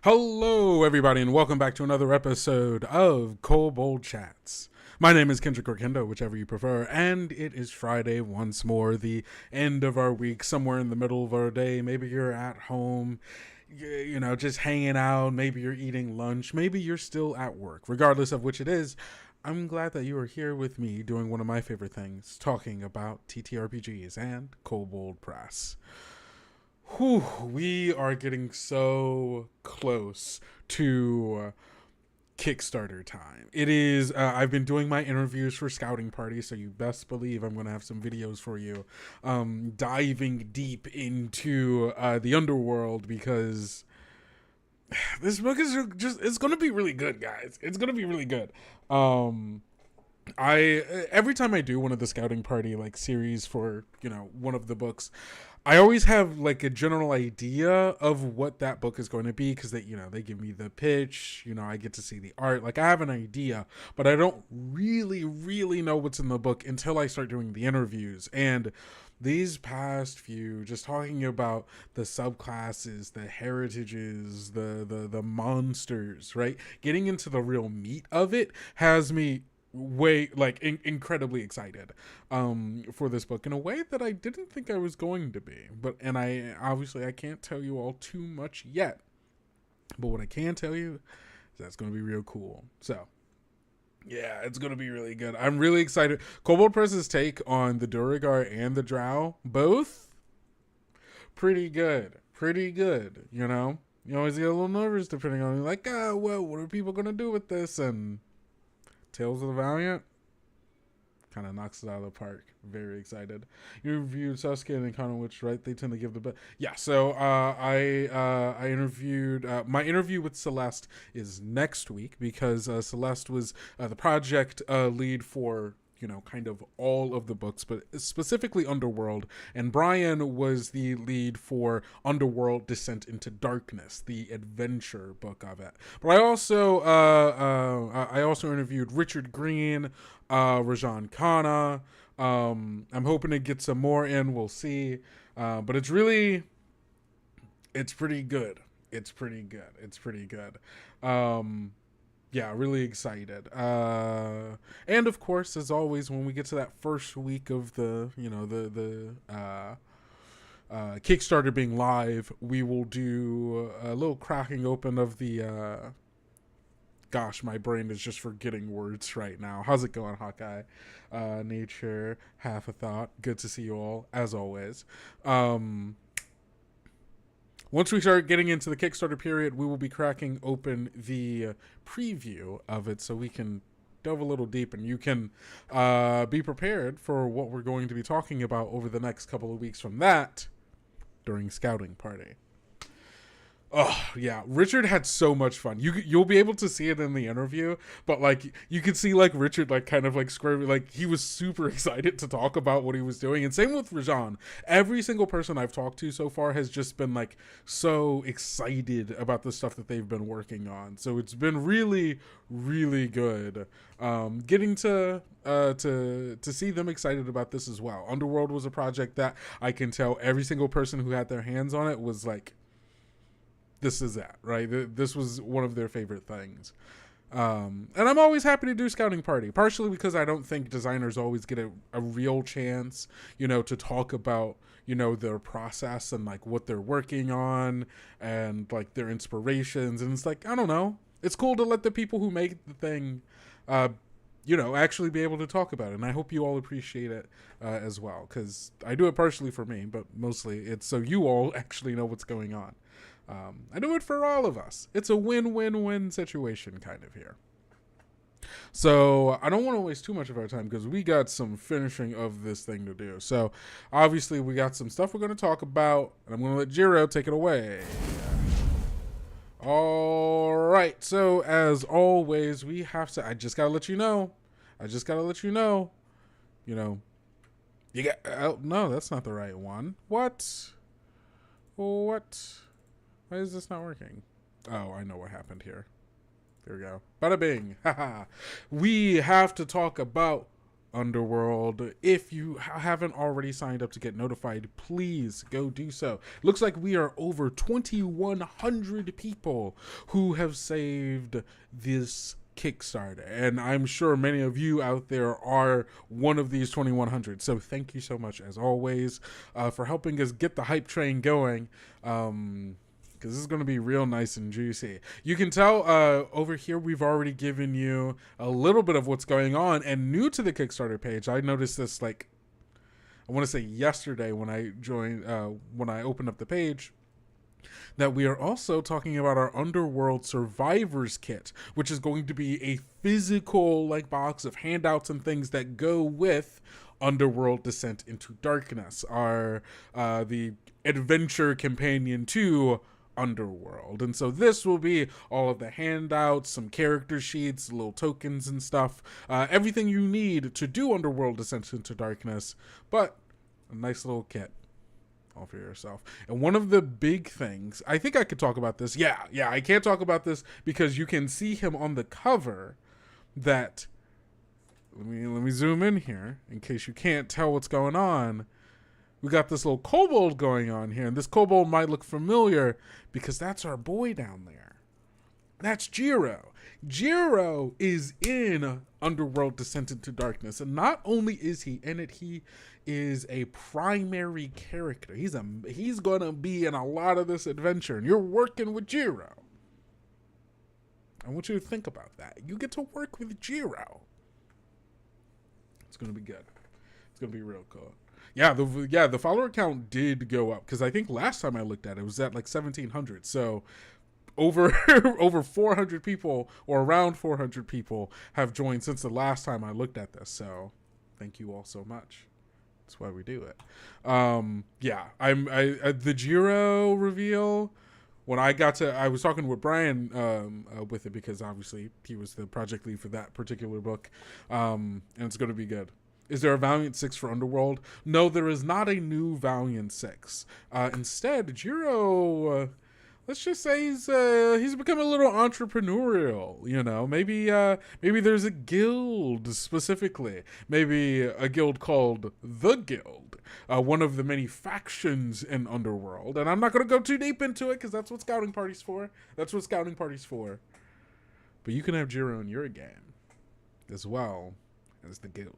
Hello, everybody, and welcome back to another episode of Kobold Chats. My name is Kendrick or Kendo, whichever you prefer, and it is Friday once more, the end of our week, somewhere in the middle of our day. Maybe you're at home, just hanging out. Maybe you're eating lunch. Maybe you're still at work. Regardless of which it is, I'm glad that you are here with me doing one of my favorite things, talking about TTRPGs and Kobold Press. Whew, we are getting so close to Kickstarter time. It is, I've been doing my interviews for Scouting Party, so you best believe I'm going to have some videos for you diving deep into the Underworld, because this book is it's going to be really good, guys. It's going to be really good. Every time I do one of the Scouting Party series for one of the books, I always have a general idea of what that book is going to be, because they give me the pitch, I get to see the art. I have an idea, but I don't really know what's in the book until I start doing the interviews. And these past few, just talking about the subclasses, the heritages, the monsters, right? Getting into the real meat of it has me incredibly excited for this book in a way that I didn't think I was going to be. And I can't tell you all too much yet, but what I can tell you is that's going to be real cool. So yeah, it's going to be really good. I'm really excited. Kobold Press's take on the Duragar and the Drow, both pretty good. You always get a little nervous depending on what are people going to do with this? And Tales of the Valiant kind of knocks it out of the park. Very excited. You reviewed Sasuke and Encounter, which, right, they tend to give the best. Yeah, so I interviewed, my interview with Celeste is next week, because Celeste was the project lead for kind of all of the books, but specifically Underworld. And Brian was the lead for Underworld Descent into Darkness, the adventure book of it. But I also interviewed Richard Green, Rajan Khanna. I'm hoping to get some more in. We'll see. But it's pretty good. It's pretty good. Yeah, really excited. And of course, as always, when we get to that first week of the Kickstarter being live, we will do a little cracking open of the, gosh, my brain is just forgetting words right now. How's it going, Hawkeye? Nature, half a thought. Good to see you all, as always. Once we start getting into the Kickstarter period, we will be cracking open the preview of it so we can delve a little deep, and you can be prepared for what we're going to be talking about over the next couple of weeks from that during Scouting Party. Oh, yeah. Richard had so much fun. You'll be able to see it in the interview, but you could see Richard kind of squirming, he was super excited to talk about what he was doing. And same with Rajan. Every single person I've talked to so far has just been so excited about the stuff that they've been working on. So it's been really, really good. Getting to see them excited about this as well. Underworld was a project that I can tell every single person who had their hands on it was this is that, right? This was one of their favorite things. And I'm always happy to do Scouting Party, partially because I don't think designers always get a real chance, to talk about, their process and what they're working on and their inspirations. And it's I don't know. It's cool to let the people who make the thing, actually be able to talk about it. And I hope you all appreciate it as well, because I do it partially for me, but mostly it's so you all actually know what's going on. I do it for all of us. It's a win-win-win situation kind of here. So I don't want to waste too much of our time, because we got some finishing of this thing to do. So obviously we got some stuff we're going to talk about, and I'm going to let Jiro take it away. All right. So as always, we have to, I just got to let you know, you got, oh, no, that's not the right one. What? Why is this not working? Oh, I know what happened here. There we go. Bada bing. Haha. We have to talk about Underworld. If you haven't already signed up to get notified, please go do so. Looks like we are over 2,100 people who have saved this Kickstarter, and I'm sure many of you out there are one of these 2,100. So thank you so much, as always, for helping us get the hype train going. Because this is going to be real nice and juicy. You can tell over here we've already given you a little bit of what's going on. And new to the Kickstarter page, I noticed this, like, I want to say yesterday when I joined, when I opened up the page, that we are also talking about our Underworld Survivors Kit, which is going to be a physical, like, box of handouts and things that go with Underworld Descent into Darkness, our the adventure companion to Underworld. And so this will be all of the handouts, some character sheets, little tokens and stuff, everything you need to do Underworld Descent into Darkness, but a nice little kit all for yourself. And one of the big things, I think I could talk about this. Yeah, I can't talk about this because you can see him on the cover. That, let me zoom in here in case you can't tell what's going on. We got this little kobold going on here, and this kobold might look familiar because that's our boy down there. That's Jiro. Jiro is in Underworld Descent into Darkness, and not only is he in it, he is a primary character. He's gonna be in a lot of this adventure, and you're working with Jiro. I want you to think about that. You get to work with Jiro. It's gonna be good. It's gonna be real cool. Yeah, the follower count did go up because I think last time I looked at it, it was at like 1,700. So over over 400 people, or around 400 people, have joined since the last time I looked at this. So thank you all so much. That's why we do it. The Jiro reveal. When I was talking with Brian with it because obviously he was the project lead for that particular book, and it's going to be good. Is there a Valiant 6 for Underworld? No, there is not a new Valiant 6. Instead, Jiro, let's just say he's become a little entrepreneurial. You know, maybe there's a guild specifically. Maybe a guild called the Guild, one of the many factions in Underworld. And I'm not going to go too deep into it because that's what scouting party's for. But you can have Jiro in your game as well as the guild.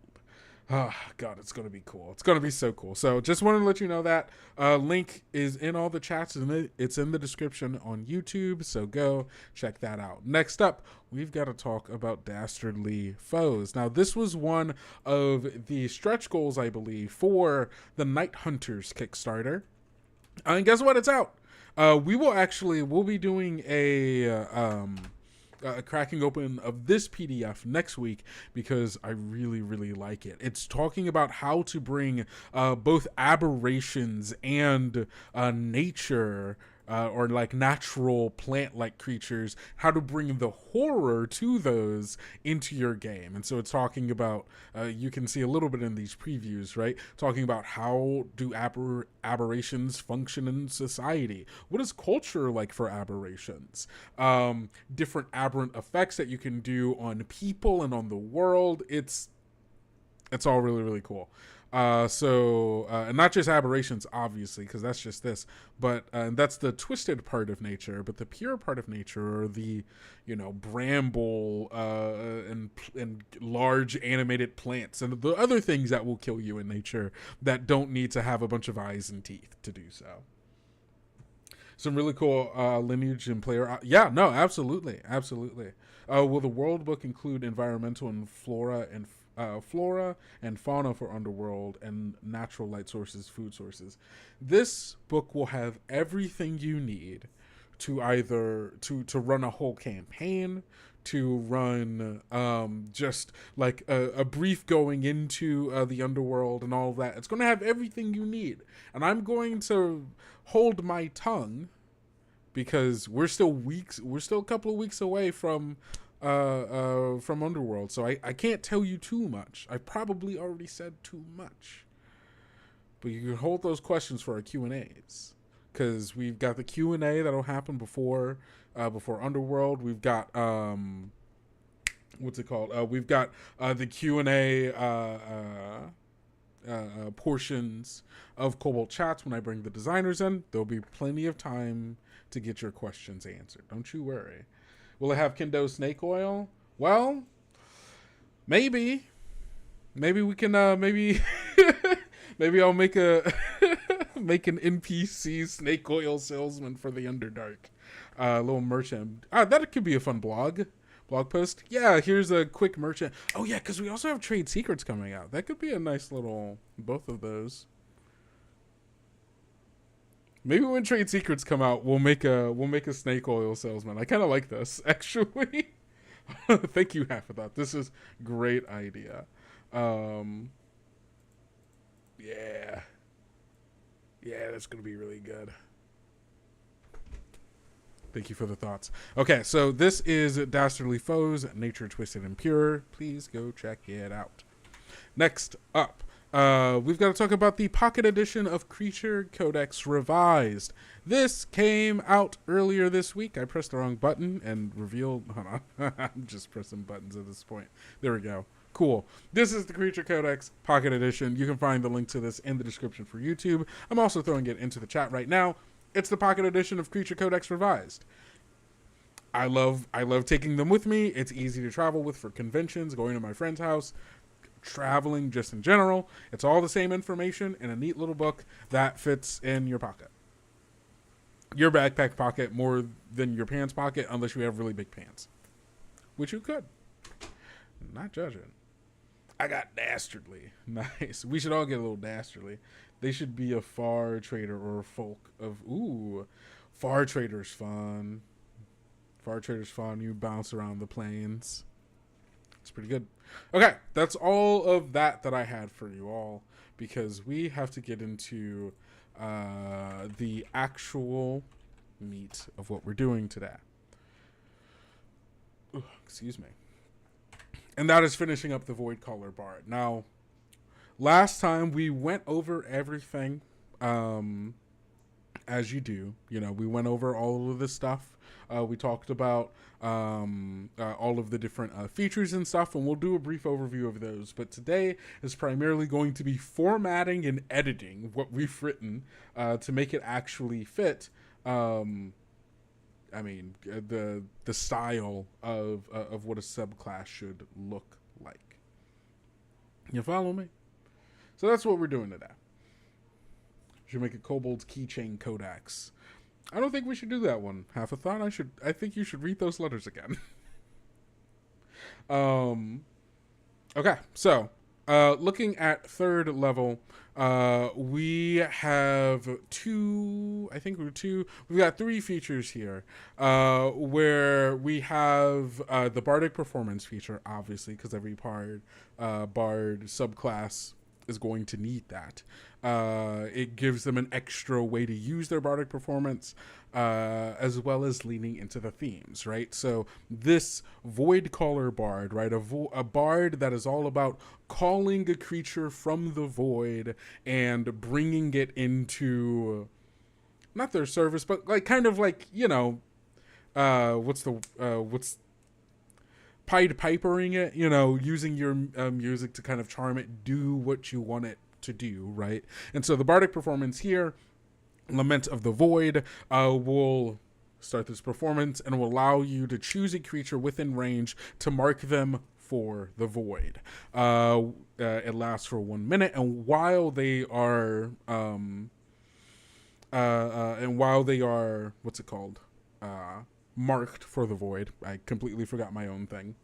Oh, God, it's going to be cool. It's going to be so cool. So just wanted to let you know that. Link is in all the chats, and it's in the description on YouTube, so go check that out. Next up, we've got to talk about Dastardly Foes. Now, this was one of the stretch goals, I believe, for the Night Hunters Kickstarter. And guess what? It's out. We'll be doing a cracking open of this PDF next week because I really, really like it. It's talking about how to bring both aberrations and nature or like natural plant-like creatures, how to bring the horror to those into your game. And so it's talking about, you can see a little bit in these previews, right? Talking about how do aberrations function in society? What is culture like for aberrations? Different aberrant effects that you can do on people and on the world. It's all really, really cool. And not just aberrations, obviously, because that's just this, but that's the twisted part of nature. But the pure part of nature are the, bramble and large animated plants and the other things that will kill you in nature that don't need to have a bunch of eyes and teeth to do so. Some really cool lineage and player. Absolutely. Will the world book include environmental and flora and fauna for Underworld and natural light sources, food sources? This book will have everything you need to either to run a whole campaign, to run just like a brief going into the Underworld and all of that. It's going to have everything you need. And I'm going to hold my tongue because we're still a couple of weeks away from Underworld, so I can't tell you too much. I probably already said too much, but you can hold those questions for our Q&As, because we've got the Q&A that'll happen before Underworld. We've got what's it called? We've got the Q&A portions of Kobold Chats when I bring the designers in. There'll be plenty of time to get your questions answered. Don't you worry. Will it have Kendo snake oil? Well, maybe. Maybe we can, maybe I'll make make an NPC snake oil salesman for the Underdark. Little merchant. That could be a fun blog post. Yeah, here's a quick merchant. Oh yeah, because we also have trade secrets coming out. That could be a nice little, both of those. Maybe when trade secrets come out, we'll make a snake oil salesman. I kind of like this, actually. Thank you, Half of That. This is great idea. Yeah, that's gonna be really good. Thank you for the thoughts. Okay, so this is Dastardly Foes, Nature Twisted and Pure. Please go check it out. Next up, we've got to talk about the Pocket Edition of Creature Codex Revised. This came out earlier this week. I pressed the wrong button and revealed... Hold on. I'm just pressing buttons at this point. There we go. Cool. This is the Creature Codex Pocket Edition. You can find the link to this in the description for YouTube. I'm also throwing it into the chat right now. It's the Pocket Edition of Creature Codex Revised. I love taking them with me. It's easy to travel with for conventions, going to my friend's house, traveling just in general. It's all the same information in a neat little book that fits in your pocket. Your backpack pocket more than your pants pocket, unless you have really big pants. Which you could. Not judging. I got Dastardly. Nice. We should all get a little Dastardly. They should be a far trader or a folk of... Ooh. Far trader's fun. Far trader's fun. You bounce around the plains. It's pretty good. Okay. That's all of that I had for you all. Because we have to get into the actual meat of what we're doing today. Ooh, excuse me. And that is finishing up the Void Caller Bard. Now, last time we went over everything, as you do. You know, we went over all of this stuff. We talked about all of the different features and stuff, and we'll do a brief overview of those. But today is primarily going to be formatting and editing what we've written to make it actually fit. I mean, the style of what a subclass should look like. You follow me? So that's what we're doing today. Should make a Kobold's Keychain Codex. I don't think we should do that one. Half a thought. I think you should read those letters again. Okay, so looking at third level, we have we've got three features here, where we have the Bardic Performance feature, obviously, because every bard subclass is going to need that. It gives them an extra way to use their Bardic Performance, as well as leaning into the themes, right? So this Void Caller Bard, right? A bard that is all about calling a creature from the void and bringing it into, not their service, but like kind of like, you know, what's Pied Pipering it, you know, using your music to kind of charm it, do what you want it to do, right? And so the Bardic Performance here, Lament of the Void, will start this performance and will allow you to choose a creature within range to mark them for the void. It lasts for 1 minute, and while they are what's it called? Marked for the void. I completely forgot my own thing.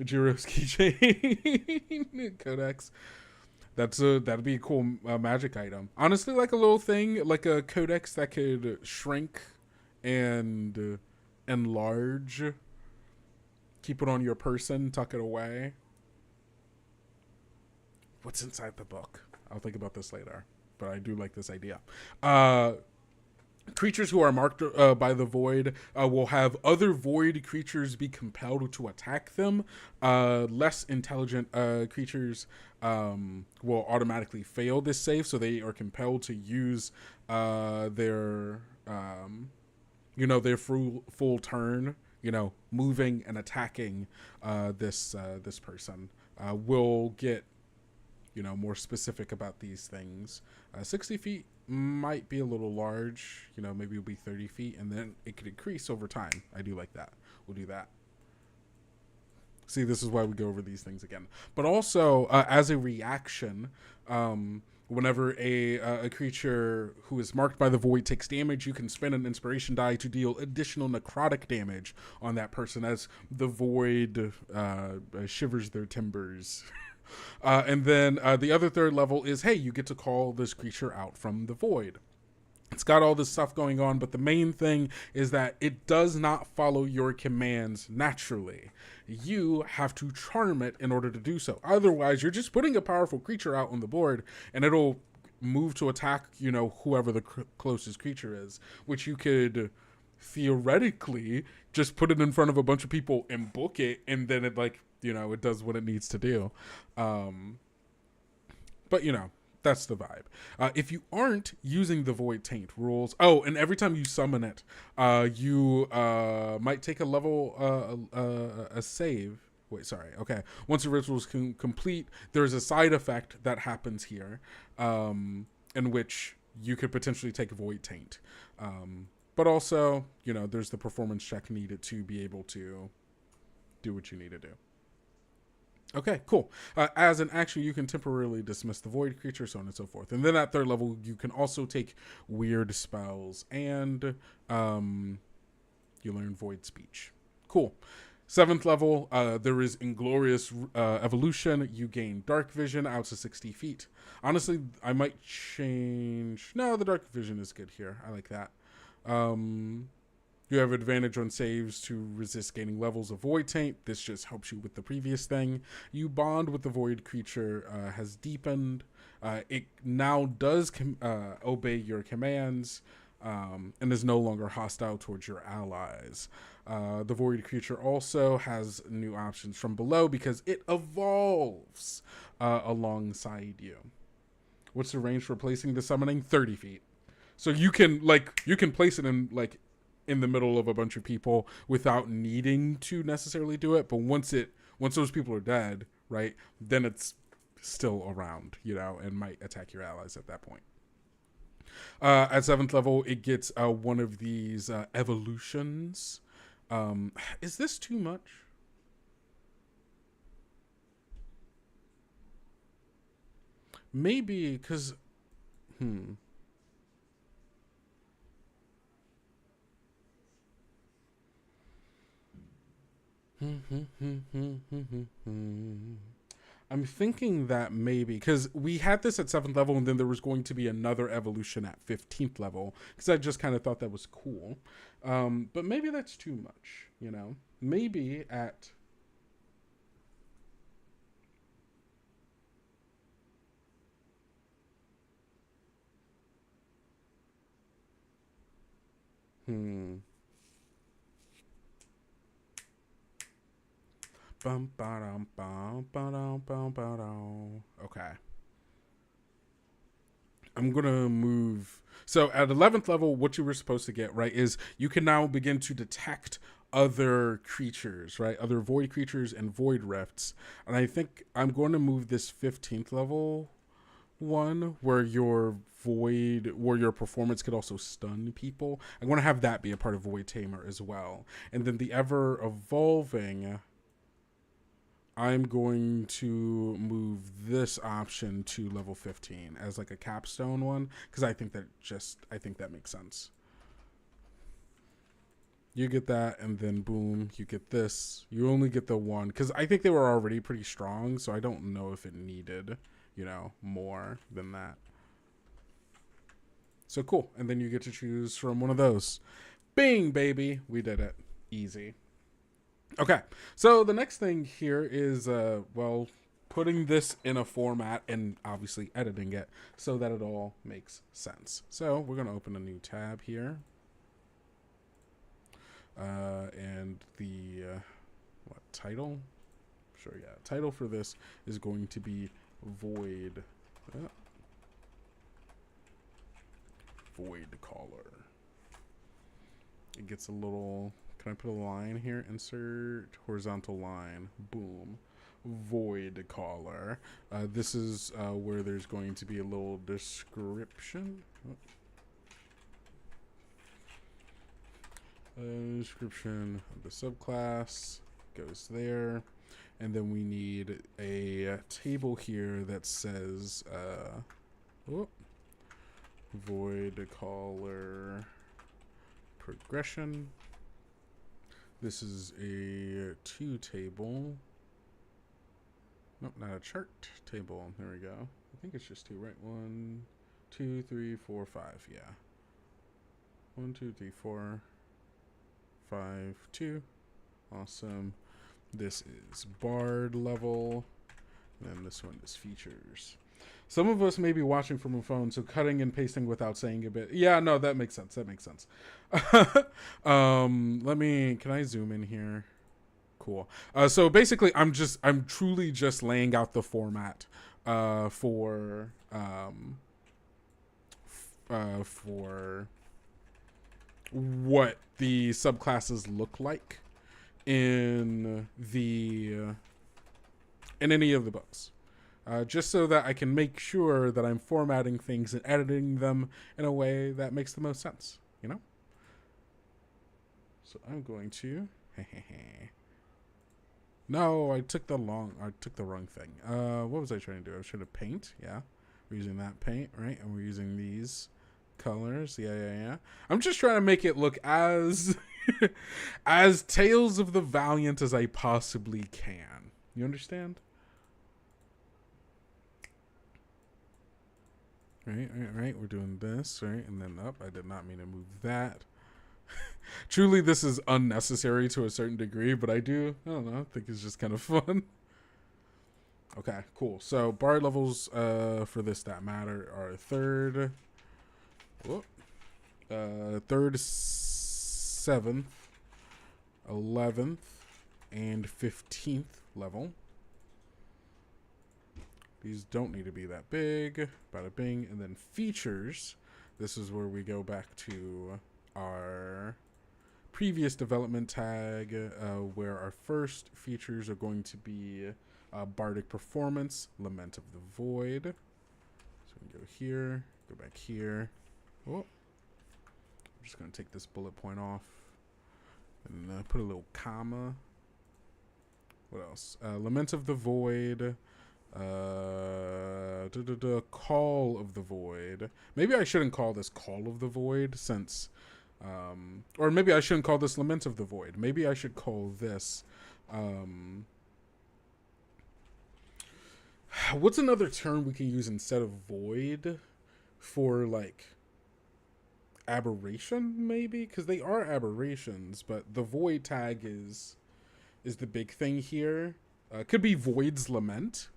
Jiro's Keychain Codex. That'd be a cool magic item. Honestly, like a little thing, like a codex that could shrink and enlarge. Keep it on your person, tuck it away. What's inside the book? I'll think about this later, but I do like this idea. Creatures who are marked by the void will have other void creatures be compelled to attack them. Less intelligent creatures will automatically fail this save, so they are compelled to use their full turn, moving and attacking this person. We'll get more specific about these things. 60 feet might be a little large. Maybe it'll be 30 feet, and then it could increase over time. I do like that. We'll do that. See, this is why we go over these things again. But also, as a reaction, whenever a creature who is marked by the void takes damage, you can spend an inspiration die to deal additional necrotic damage on that person as the void shivers their timbers. And then the other third level is, hey, you get to call this creature out from the void. It's got all this stuff going on, but the main thing is that it does not follow your commands naturally. You have to charm it in order to do so. Otherwise, you're just putting a powerful creature out on the board, and it'll move to attack, whoever the closest creature is, which you could theoretically just put it in front of a bunch of people and book it, and then it it does what it needs to do. But that's the vibe. If you aren't using the Void Taint rules, and every time you summon it, you might take a level, a save. Wait, sorry. Okay. Once the ritual is complete, there's a side effect that happens here, in which you could potentially take a Void Taint. But also, there's the performance check needed to be able to do what you need to do. Okay, cool. As an action, you can temporarily dismiss the void creature, so on and so forth. And then at third level, you can also take weird spells, and you learn void speech. Cool. 7th level, there is Inglorious Evolution. You gain Dark Vision out to 60 feet. Honestly, I might change... No, the Dark Vision is good here. I like that. You have advantage on saves to resist gaining levels of Void Taint. This just helps you with the previous thing. You bond with the Void creature has deepened. It now does obey your commands and is no longer hostile towards your allies. The Void creature also has new options from below because it evolves alongside you. What's the range for placing the summoning? 30 feet. So you can place it in the middle of a bunch of people without needing to necessarily do it. But once those people are dead, right, then it's still around, and might attack your allies at that point. At 7th level, it gets one of these evolutions. Is this too much? Maybe, because... I'm thinking that maybe because we had this at 7th level and then there was going to be another evolution at 15th level because I just kind of thought that was cool, but maybe that's too much, maybe at Okay. I'm going to move. So at 11th level, what you were supposed to get, right, is you can now begin to detect other creatures, right? Other void creatures and void rifts. And I think I'm going to move this 15th level one where your performance could also stun people. I'm going to have that be a part of Void Tamer as well. And then the ever evolving... I'm going to move this option to level 15 as like a capstone one because I think that makes sense. You get that, and then boom, you get this. You only get the one because I think they were already pretty strong, so I don't know if it needed, more than that. So cool, and then you get to choose from one of those. Bing, baby, we did it. Easy. Okay, so the next thing here is, putting this in a format and obviously editing it so that it all makes sense. So we're going to open a new tab here. And the, title? Sure, yeah. Title for this is going to be Void. Void Caller. It gets a little Can I put a line here? Insert horizontal line. Boom. Void caller. This is where there's going to be a little description. Description of the subclass goes there. And then we need a table here that says void caller progression. This is a 2 table. Nope, not a chart table. There we go. I think it's just 2, right? 1, 2, 3, 4, 5. Yeah. 1, 2, 3, 4, 5, 2. Awesome. This is Bard level. And then this one is features. Some of us may be watching from a phone, so cutting and pasting without saying a bit. Yeah, no, that makes sense. That makes sense. Can I zoom in here? Cool. So basically, I'm truly just laying out the format for what the subclasses look like in any of the books. Just so that I can make sure that I'm formatting things and editing them in a way that makes the most sense, you know? So I'm going to... No, I took the wrong thing. What was I trying to do? I was trying to paint, yeah. We're using that paint, right? And we're using these colors, yeah. I'm just trying to make it look as... as Tales of the Valiant as I possibly can. You understand? Right. We're doing this, right? And then up. I did not mean to move that. Truly, this is unnecessary to a certain degree, but I don't know, I think it's just kind of fun. Okay, cool. So, bard levels for this that matter are 3rd, 7th, 11th, and 15th level. These don't need to be that big. Bada bing. And then features. This is where we go back to our previous development tag, where our first features are going to be Bardic Performance, Lament of the Void. So we can go here, go back here. Oh, I'm just going to take this bullet point off and put a little comma. What else? Lament of the Void. Call of the Void. Maybe I shouldn't call this Call of the Void since... or maybe I shouldn't call this Lament of the Void. Maybe I should call this... what's another term we can use instead of Void for, like, aberration, maybe? Because they are aberrations, but the Void tag is the big thing here. Could be Void's Lament.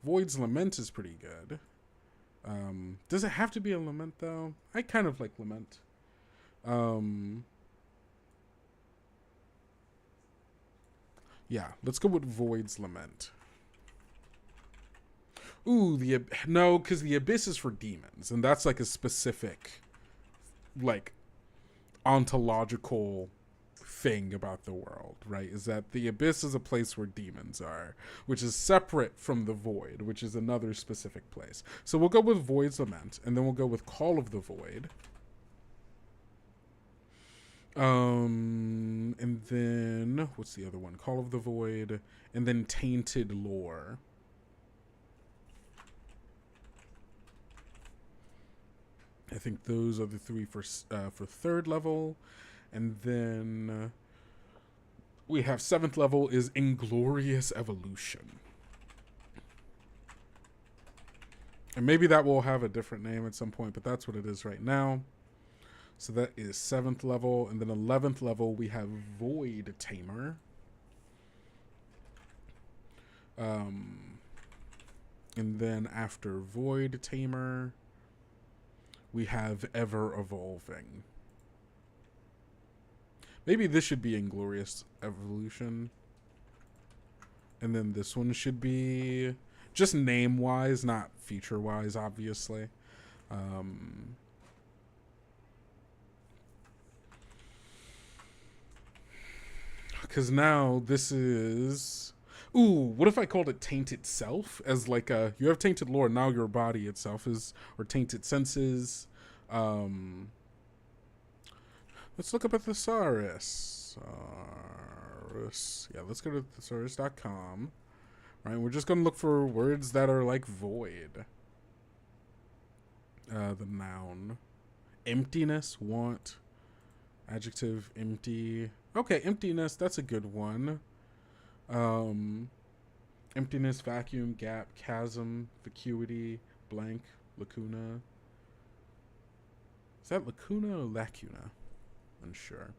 Void's Lament is pretty good. Does it have to be a lament, though? I kind of like lament. Yeah, let's go with Void's Lament. Ooh, no, because the Abyss is for demons, and that's like a specific, like, ontological thing about the world, right? Is that the Abyss is a place where demons are, which is separate from the Void, which is another specific place. So we'll go with Void's Lament, and then we'll go with Call of the Void. And then what's the other one? Call of the Void, and then Tainted Lore. I think those are the 3 for 3rd level. And then we have 7th level is Inglorious Evolution. And maybe that will have a different name at some point, but that's what it is right now. So that is 7th level. And then 11th level, we have Void Tamer. And then after Void Tamer, we have Ever Evolving. Maybe this should be Inglorious Evolution. And then this one should be just name-wise, not feature-wise, obviously. Because now this is... Ooh, what if I called it Tainted Self? As like a... You have tainted lore, now your body itself is... Or tainted senses. Let's look up a thesaurus. Yeah, let's go to thesaurus.com. Right, we're just going to look for words that are like void. The noun. Emptiness, want. Adjective, empty. Okay, emptiness, that's a good one. Emptiness, vacuum, gap, chasm, vacuity, blank, lacuna. Is that lacuna or lacuna? Unsure.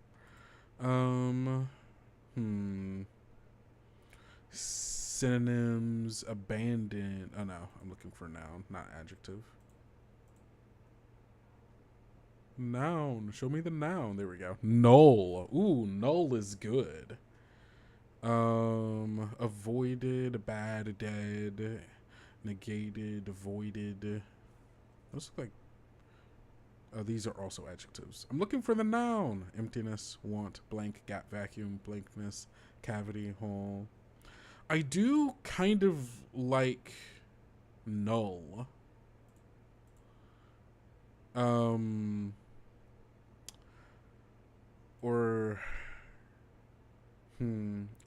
Synonyms, abandon. Oh no, I'm looking for noun, not adjective. Noun. Show me the noun. There we go. Null. Ooh, null is good. Avoided, bad, dead, negated, avoided. Those look like... these are also adjectives. I'm looking for the noun. Emptiness, want, blank, gap, vacuum, blankness, cavity, hole. I do kind of like null. Or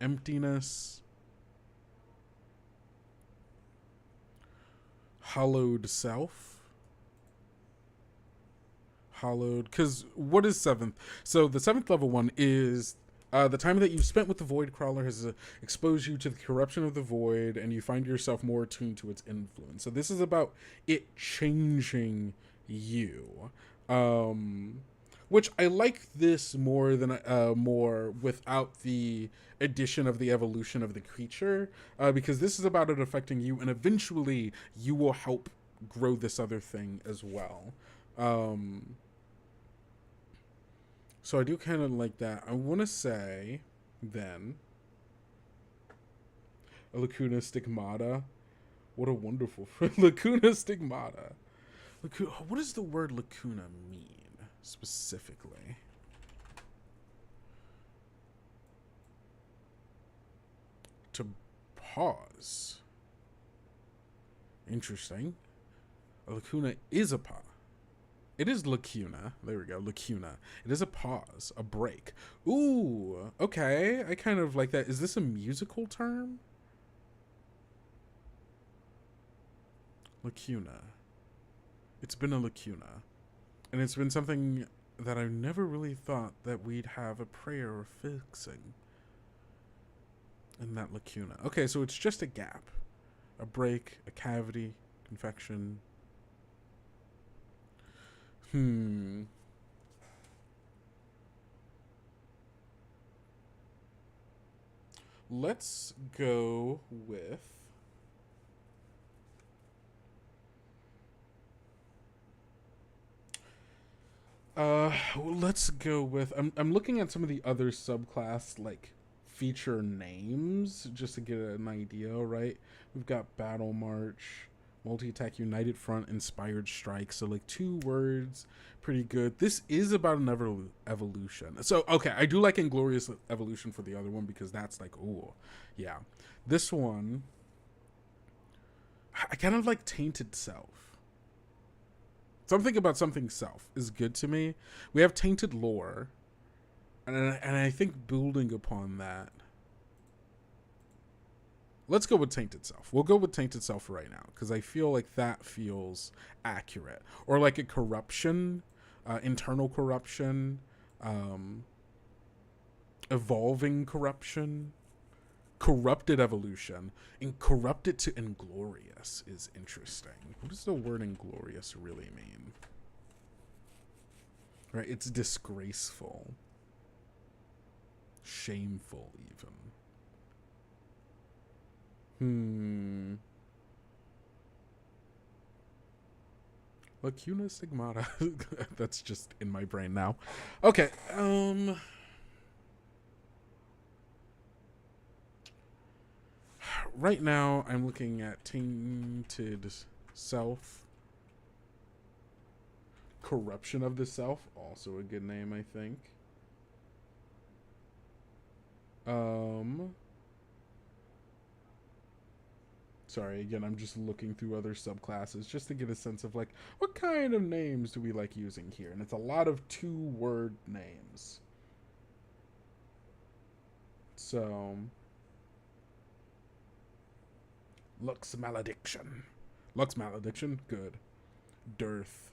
emptiness, hollowed self, hollowed, because what is 7th? So the 7th level one is the time that you've spent with the void crawler has exposed you to the corruption of the void, and you find yourself more attuned to its influence. So this is about it changing you. Which I like this more than more without the addition of the evolution of the creature, because this is about it affecting you, and eventually you will help grow this other thing as well. So I do kind of like that. I want to say then a lacuna stigmata. What a wonderful lacuna stigmata. What does the word lacuna mean? Specifically, to pause. Interesting. A lacuna is a pause. It is lacuna. There we go. Lacuna. It is a pause, a break. Ooh, okay. I kind of like that. Is this a musical term? Lacuna. It's been a lacuna. And it's been something that I never really thought that we'd have a prayer fixing. In that lacuna. Okay, so it's just a gap. A break, a cavity, confection. Let's go with... let's go with... I'm looking at some of the other subclass, like, feature names, just to get an idea, right? We've got Battle March, Multi-Attack, United Front, Inspired Strike. So, like, 2 words, pretty good. This is about an evolution. So, okay, I do like Inglorious Evolution for the other one, because that's like, ooh, yeah. This one, I kind of like Tainted Self. Something about something self is good to me. We have tainted lore, and I think building upon that. Let's go with tainted self. We'll go with tainted self right now, because I feel like that feels accurate. Or like a corruption, internal corruption, evolving corruption, corrupted evolution, and corrupted to inglorious is interesting. What does the word inglorious really mean? Right, it's disgraceful, shameful even. Lacuna stigmata. That's just in my brain now. Okay, right now, I'm looking at tainted self. Corruption of the self, also a good name, I think. Sorry, again, I'm just looking through other subclasses just to get a sense of like what kind of names do we like using here, and it's a lot of 2-word names. So, Lux Malediction. Lux Malediction, good. Dearth.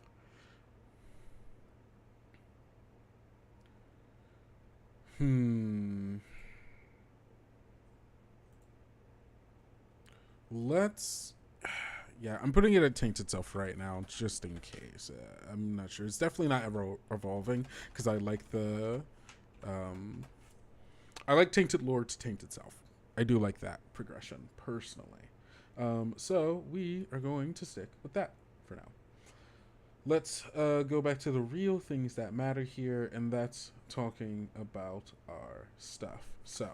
Let's... Yeah, I'm putting it at Taint itself right now, just in case. I'm not sure. It's definitely not ever evolving, because I like the... I like Tainted Lore to Taint itself. I do like that progression, personally. So, we are going to stick with that for now. Let's go back to the real things that matter here, and that's talking about our stuff. So...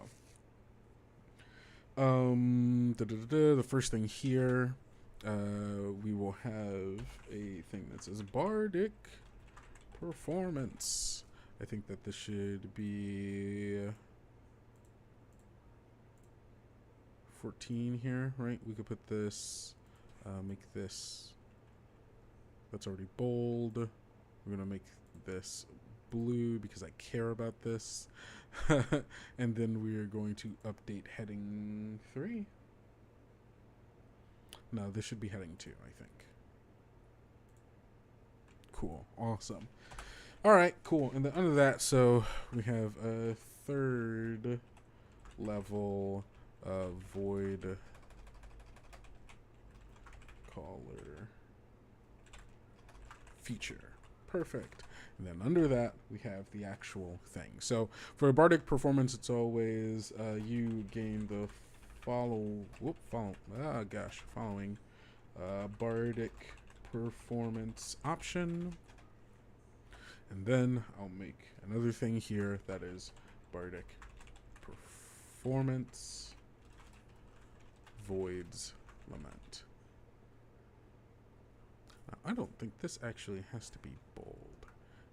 the first thing here, we will have a thing that says Bardic Performance. I think that this should be 14 here, right? We could put this, make this, that's already bold. We're gonna make this blue because I care about this. And then we are going to update heading 3. No, this should be heading 2, I think. Cool. Awesome. All right, cool. And then under that, so we have a 3rd level void caller feature. Perfect. And then under that, we have the actual thing. So for a bardic performance, it's always you gain the following bardic performance option. And then I'll make another thing here that is bardic performance voids lament. Now, I don't think this actually has to be bold.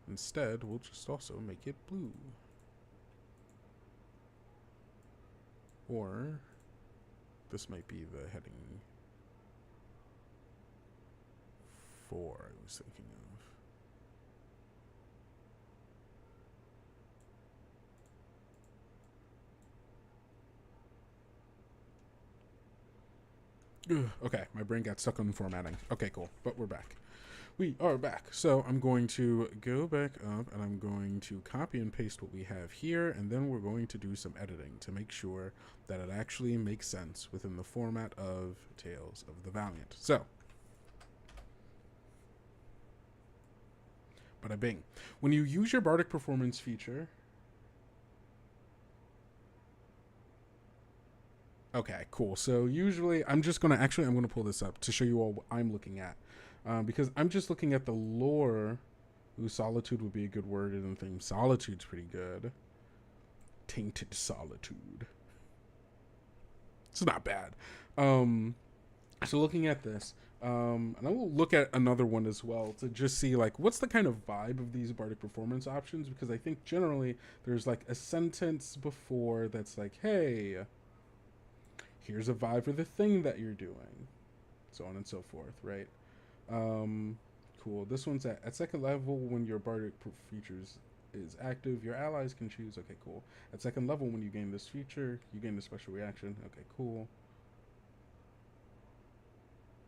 Instead, we'll just also make it blue. Or this might be the heading 4 I was thinking of. Ugh, okay, my brain got stuck on formatting. Okay, cool, but we're back. We are back. So I'm going to go back up and I'm going to copy and paste what we have here, and then we're going to do some editing to make sure that it actually makes sense within the format of Tales of the Valiant. So, bada bing. When you use your bardic performance feature, okay, cool. So usually I'm going to pull this up to show you all what I'm looking at. Because I'm just looking at the lore. Ooh, solitude would be a good word in the thing. Solitude's pretty good. Tainted solitude. It's not bad. So looking at this, and I will look at another one as well to just see like what's the kind of vibe of these bardic performance options, because I think generally there's like a sentence before that's like, hey, here's a vibe for the thing that you're doing, so on and so forth, right? Cool. This one's at 2nd level. When your bardic features is active, your allies can choose. Okay, cool. At 2nd level, when you gain this feature, you gain a special reaction. Okay, cool.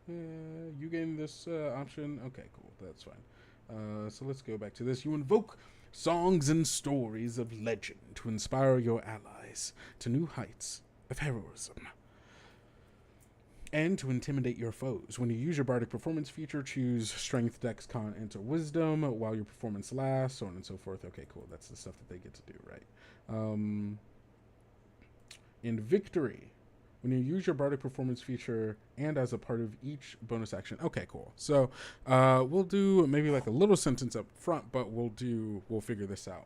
You gain this option. Okay, cool. That's fine. So let's go back to this. You invoke songs and stories of legend to inspire your allies to new heights of heroism and to intimidate your foes. When you use your bardic performance feature, choose strength, dex, con, and wisdom while your performance lasts, so on and so forth. Okay, cool. That's the stuff that they get to do, right? In victory, when you use your bardic performance feature and as a part of each bonus action. Okay, cool. So we'll do maybe like a little sentence up front, but we'll figure this out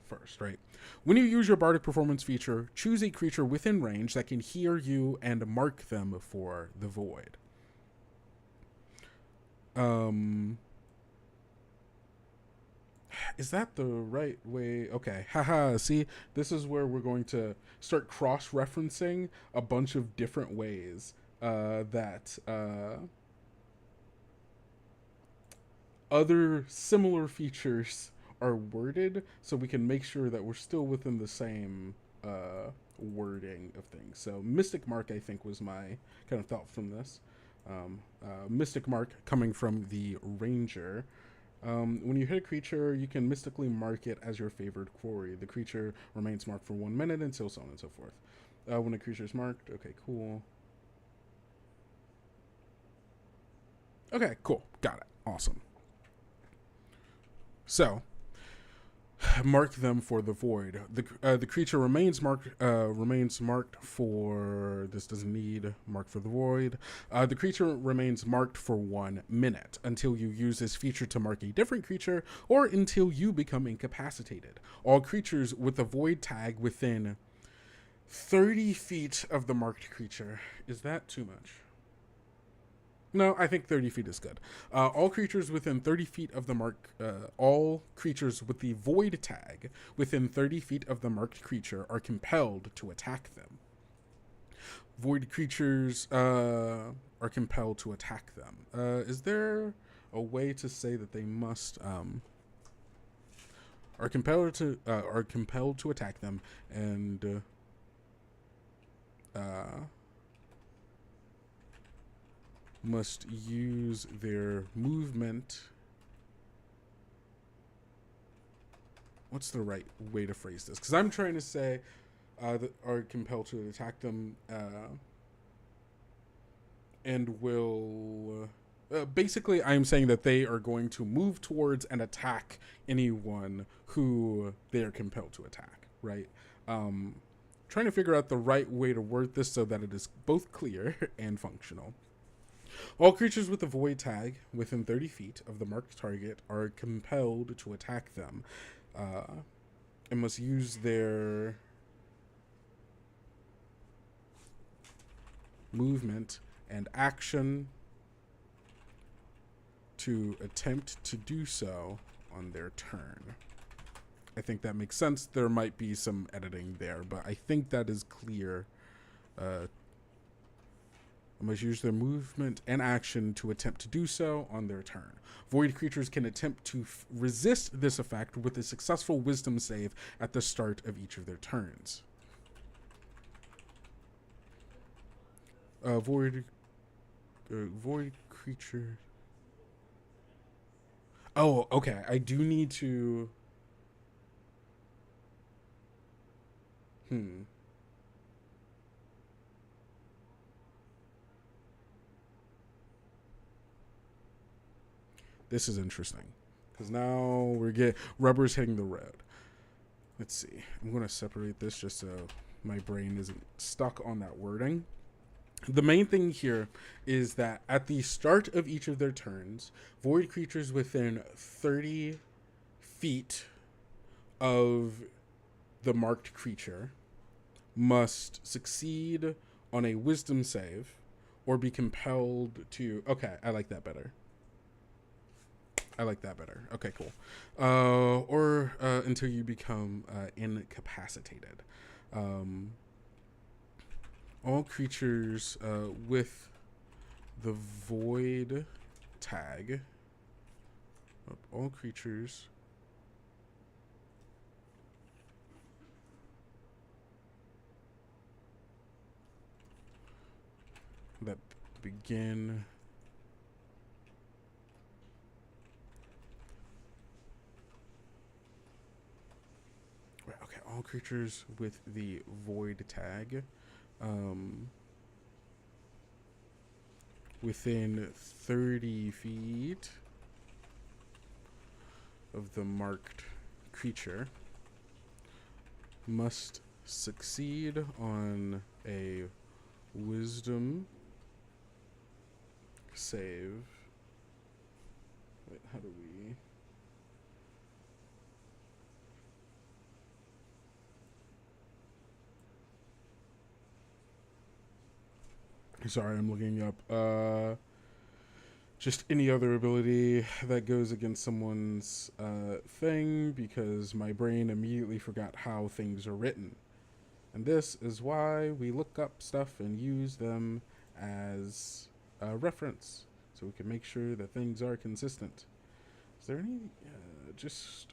first, right? When you use your bardic performance feature, choose a creature within range that can hear you and mark them for the void. Is that the right way? Okay. Haha. See, this is where we're going to start cross referencing a bunch of different ways that other similar features are worded, so we can make sure that we're still within the same wording of things. So Mystic Mark, I think, was my kind of thought from this. Mystic Mark coming from the Ranger. When you hit a creature, you can mystically mark it as your favored quarry. The creature remains marked for 1 minute until so on and so forth. When a creature is marked, okay, cool. Okay, cool. Got it. Awesome. So, mark them for the void. The creature remains marked for. This doesn't need mark for the void. The creature remains marked for 1 minute until you use this feature to mark a different creature, or until you become incapacitated. All creatures with a void tag within 30 feet of the marked creature. Is that too much? No, I think 30 feet is good. All creatures within 30 feet of the all creatures with the void tag within 30 feet of the marked creature are compelled to attack them. Void creatures are compelled to attack them. Is there a way to say that they must are compelled to attack them and must use their movement. What's the right way to phrase this? Because I'm trying to say that are compelled to attack them and will... basically, I'm saying that they are going to move towards and attack anyone who they are compelled to attack, right? Trying to figure out the right way to word this so that it is both clear and functional. All creatures with a void tag within 30 feet of the marked target are compelled to attack them and must use their movement and action to attempt to do so on their turn. I think that makes sense. There might be some editing there, but I think that is clear. Must use their movement and action to attempt to do so on their turn. Void creatures can attempt to resist this effect with a successful wisdom save at the start of each of their turns. Void creature. Oh, okay. I do need to... This is interesting, because now rubber's hitting the road. Let's see. I'm going to separate this just so my brain isn't stuck on that wording. The main thing here is that at the start of each of their turns, void creatures within 30 feet of the marked creature must succeed on a wisdom save or be compelled to... Okay, I like that better. Okay, cool. Or until you become incapacitated. All creatures with the void tag. All creatures that begin... Okay, all creatures with the void tag within 30 feet of the marked creature must succeed on a wisdom save. Wait, how do we... Sorry, I'm looking up. just any other ability that goes against someone's thing, because my brain immediately forgot how things are written. And this is why we look up stuff and use them as a reference, so we can make sure that things are consistent. Is there any,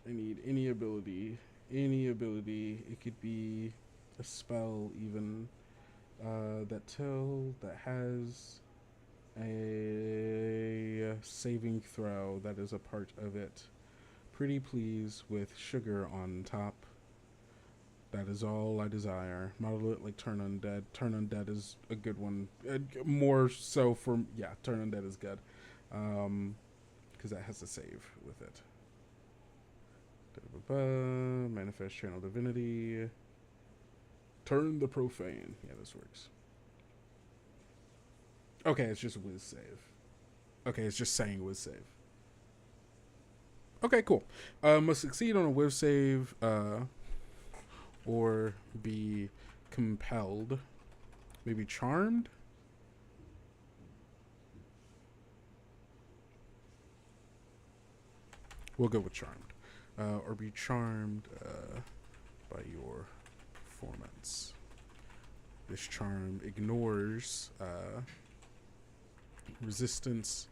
I need any ability. Any ability. It could be a spell even, that has a saving throw that is a part of it. Pretty please with sugar on top. That is all I desire. Model it like Turn Undead. Turn Undead is a good one. More so for, yeah, Turn Undead is good. Because that has a save with it. Manifest Channel Divinity. Turn the Profane. Yeah, this works. Okay, it's just whiz save. Okay, it's just saying whiz save. Okay, cool. Must succeed on a whiz save, or be compelled. Maybe charmed? We'll go with charmed. Or be charmed by your performance. This charm ignores resistance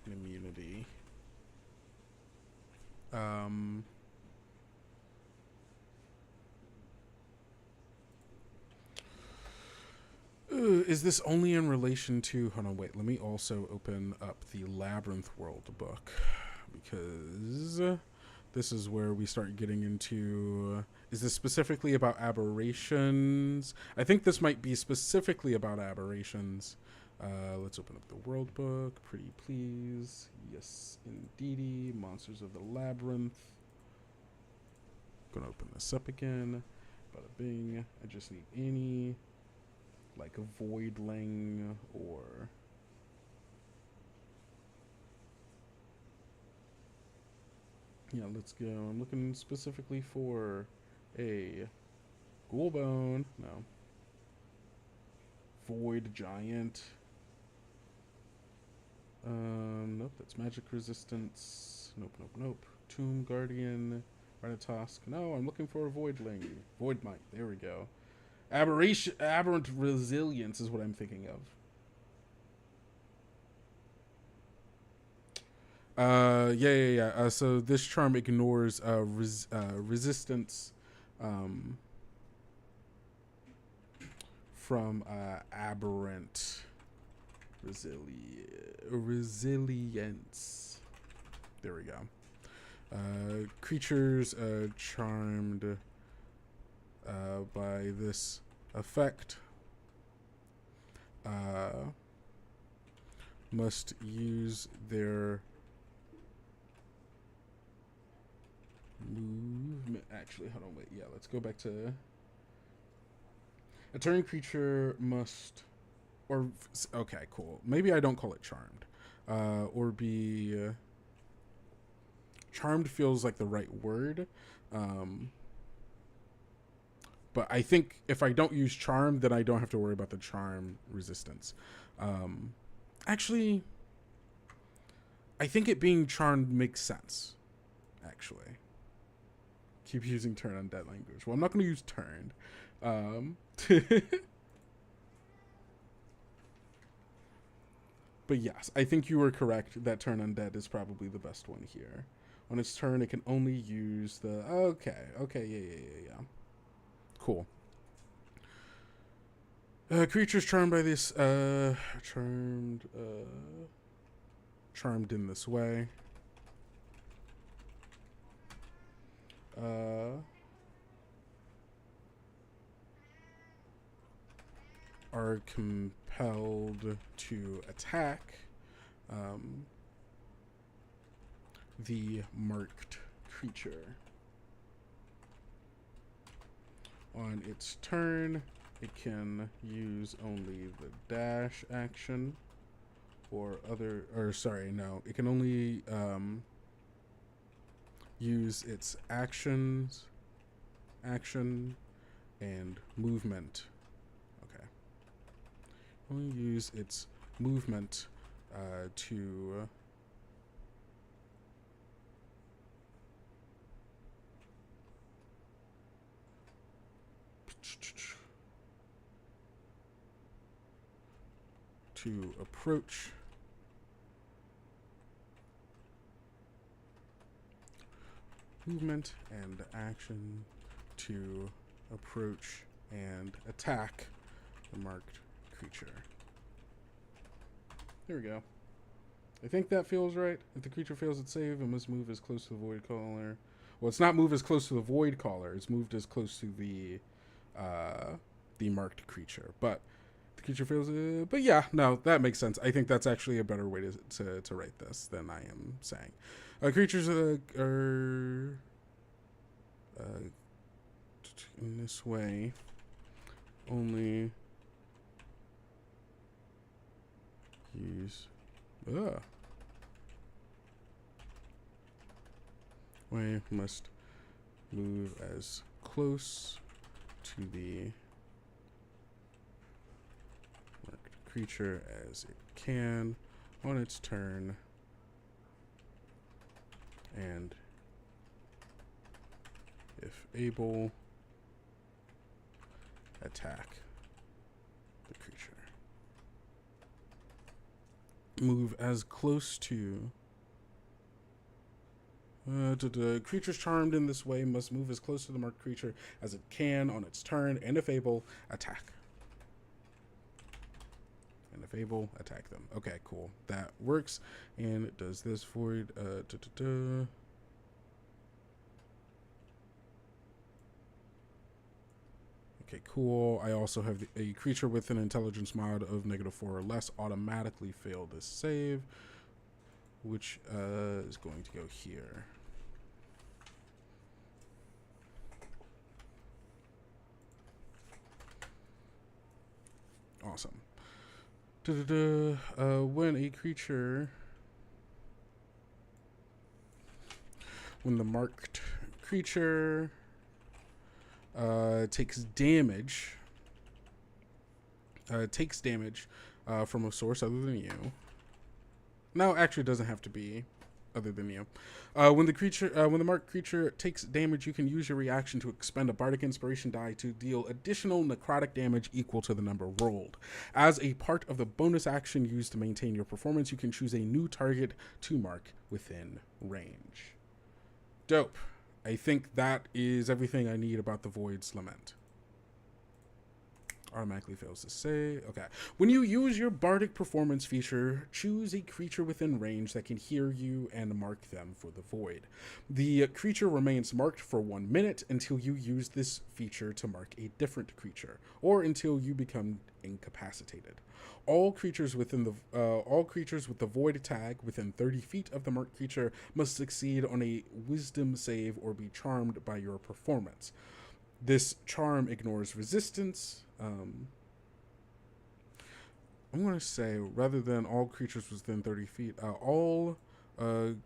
and immunity. Is this only in relation to... Hold on, wait. Let me also open up the Labyrinth World book, because this is where we start getting into... Is this specifically about aberrations? I think this might be specifically about aberrations. Let's open up the World book. Pretty please. Yes, indeedy. Monsters of the Labyrinth. Gonna open this up again. Bada bing. I just need any... like a voidling or yeah, let's go. I'm looking specifically for a ghoulbone. No. Void giant. Nope, that's magic resistance. Nope. Tomb guardian. Ratatosk. No, I'm looking for a voidling. Void might. There we go. Aberrant resilience is what I'm thinking of. Yeah. So this charm ignores resistance from aberrant resilience. There we go. Creatures charmed by this effect must use their movement. Actually, hold on, wait. Yeah, let's go back to a turn creature must, or okay, cool. Maybe I don't call it charmed, or be charmed feels like the right word. But I think if I don't use charm, then I don't have to worry about the charm resistance. Actually, I think it being charmed makes sense, actually. Keep using turn undead language. Well, I'm not going to use turned. But yes, I think you were correct that turn undead is probably the best one here. On its turn, it can only use the... Okay, yeah. Cool. Creatures charmed by this, charmed in this way. Are compelled to attack the marked creature. On its turn, it can use only the dash action or other, or sorry, no, it can only use its action, and movement. Okay. Only use its movement to approach movement and action to approach and attack the marked creature. There we go. I think that feels right. If the creature fails its save, it must move as close to the void caller. Well, it's not move as close to the void caller. It's moved as close to the marked creature. But the creature fails it. But yeah, no, that makes sense. I think that's actually a better way to write this than I am saying. Creatures are in this way only use way must move as close to the marked creature as it can on its turn, and if able, attack the creature. Move as close to the creature's charmed in this way must move as close to the marked creature as it can on its turn, and if able, attack. And if able, attack them. Okay, cool. That works. And it does this void. Okay, cool. I also have a creature with an intelligence mod of -4 or less automatically fail this save, which is going to go here. Awesome. When the marked creature takes damage from a source other than you. No, actually, it doesn't have to be other than you. When the marked creature takes damage, you can use your reaction to expend a bardic inspiration die to deal additional necrotic damage equal to the number rolled. As a part of the bonus action used to maintain your performance, you can choose a new target to mark within range. Dope. I think that is everything I need about the Void's Lament. Automatically fails to say. Okay. When you use your bardic performance feature, choose a creature within range that can hear you and mark them for the void. The creature remains marked for 1 minute until you use this feature to mark a different creature, or until you become incapacitated. All creatures with the void tag within 30 feet of the marked creature must succeed on a wisdom save or be charmed by your performance. This charm ignores resistance. I'm going to say, rather than all creatures within 30 feet, all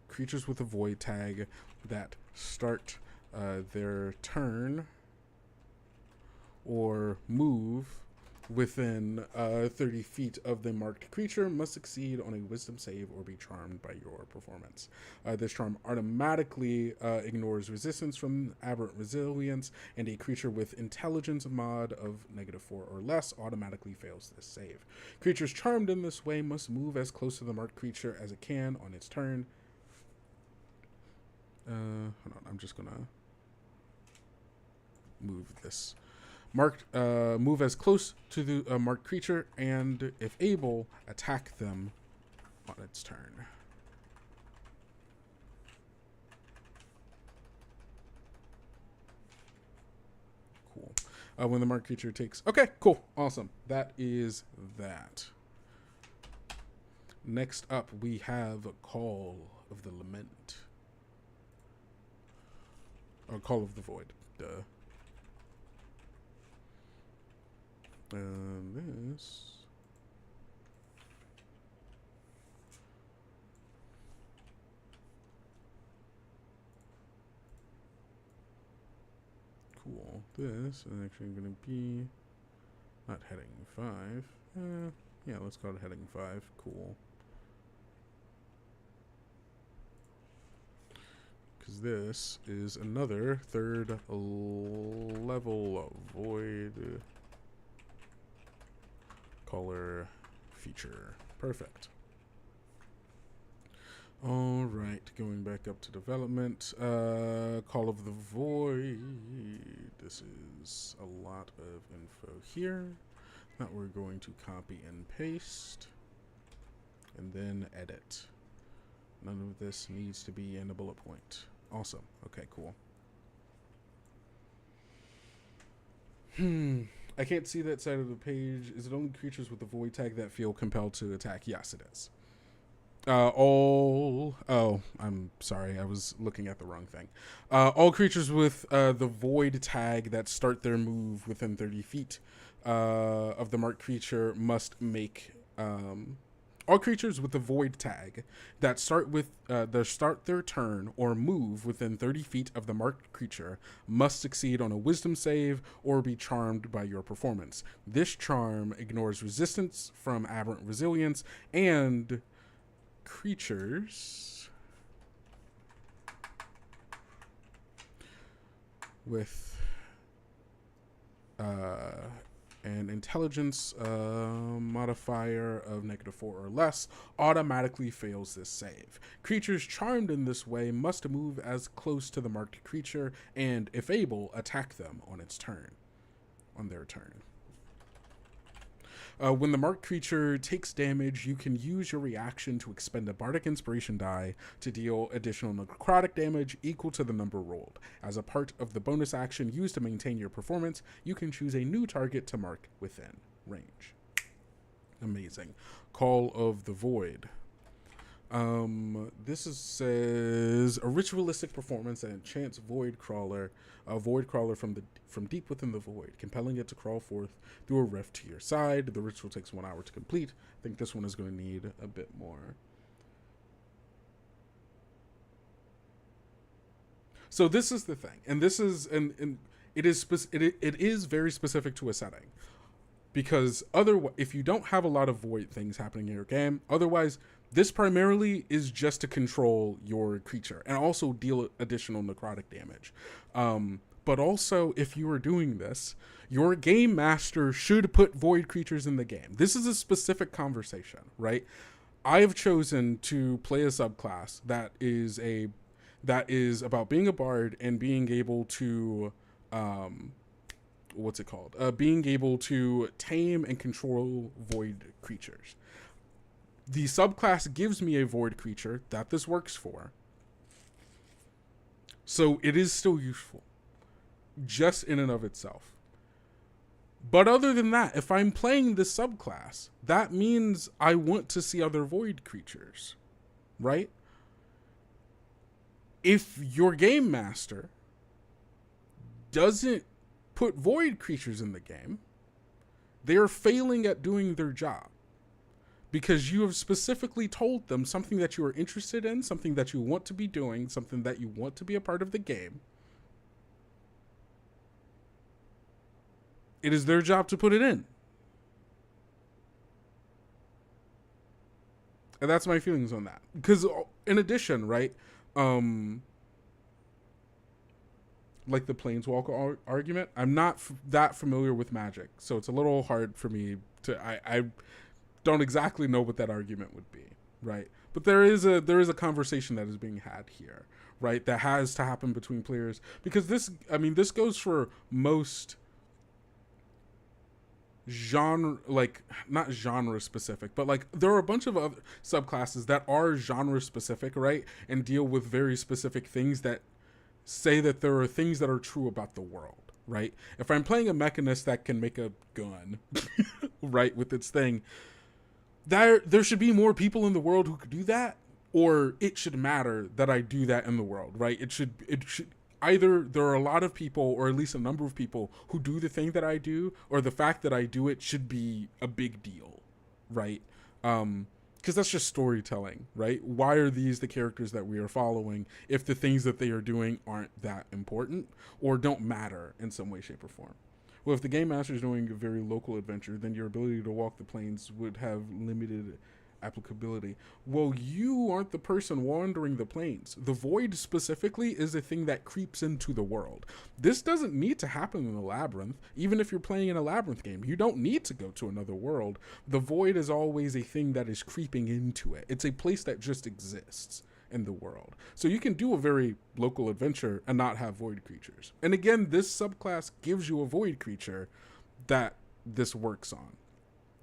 creatures with a void tag that start their turn or move within 30 feet of the marked creature must succeed on a wisdom save or be charmed by your performance. This charm automatically ignores resistance from aberrant resilience, and a creature with intelligence mod of -4 or less automatically fails this save. Creatures charmed in this way must move as close to the marked creature as it can on its turn. Hold on, I'm just gonna move this. Move as close to the marked creature, and if able, attack them on its turn. Cool. When the marked creature takes... Okay, cool. Awesome. That is that. Next up, we have Call of the Lament. Or Call of the Void. Duh. This. Cool. This is actually going to be not heading 5. Yeah, let's go to heading 5. Cool. because this is another third level void color feature. Perfect. All right, going back up to development. Call of the Void. This is a lot of info here that we're going to copy and paste and then edit. None of this needs to be in a bullet point. Awesome. Okay, cool. I can't see that side of the page. Is it only creatures with the void tag that feel compelled to attack? Yes, it is. Oh, I'm sorry. I was looking at the wrong thing. All creatures with the void tag that start their move within 30 feet of the marked creature must make... all creatures with the void tag that start their turn or move within 30 feet of the marked creature must succeed on a wisdom save or be charmed by your performance. This charm ignores resistance from aberrant resilience, and creatures with an intelligence modifier of -4 or less automatically fails this save. Creatures charmed in this way must move as close to the marked creature and, if able, attack them on their turn. When the marked creature takes damage, you can use your reaction to expend a bardic inspiration die to deal additional necrotic damage equal to the number rolled. As a part of the bonus action used to maintain your performance, you can choose a new target to mark within range. Amazing. Call of the Void. Says a ritualistic performance that enchants a void crawler from deep within the void, compelling it to crawl forth through a rift to your side. The ritual takes 1 hour to complete. I think this one is going to need a bit more. So this is the thing, and this is and it is very specific to a setting, because if you don't have a lot of void things happening in your game, otherwise. This primarily is just to control your creature and also deal additional necrotic damage. But also, if you are doing this, your game master should put void creatures in the game. This is a specific conversation, right? I've chosen to play a subclass that is about being a bard and being able to being able to tame and control void creatures. The subclass gives me a void creature that this works for. So it is still useful, just in and of itself. But other than that, if I'm playing this subclass, that means I want to see other void creatures, right? If your game master doesn't put void creatures in the game, they are failing at doing their job. Because you have specifically told them something that you are interested in, something that you want to be doing, something that you want to be a part of the game. It is their job to put it in. And that's my feelings on that. Because in addition, right, like the Planeswalker argument, I'm not that familiar with Magic, so it's a little hard for me to... I don't exactly know what that argument would be, right? But there is a conversation that is being had here, right? That has to happen between players, because this goes for most genre, like not genre specific, but like there are a bunch of other subclasses that are genre specific, right? And deal with very specific things that say that there are things that are true about the world, right? If I'm playing a mechanist that can make a gun, right, with its thing, there should be more people in the world who could do that, or it should matter that I do that in the world, right? It should either there are a lot of people, or at least a number of people, who do the thing that I do, or the fact that I do it should be a big deal, right? Because that's just storytelling, right? Why are these the characters that we are following if the things that they are doing aren't that important or don't matter in some way, shape, or form? Well, if the game master is doing a very local adventure, then your ability to walk the plains would have limited applicability. Well, you aren't the person wandering the planes. The void specifically is a thing that creeps into the world. This doesn't need to happen in a labyrinth. Even if you're playing in a labyrinth game, you don't need to go to another world. The void is always a thing that is creeping into it. It's a place that just exists in the world. So you can do a very local adventure and not have void creatures. And again, this subclass gives you a void creature that this works on.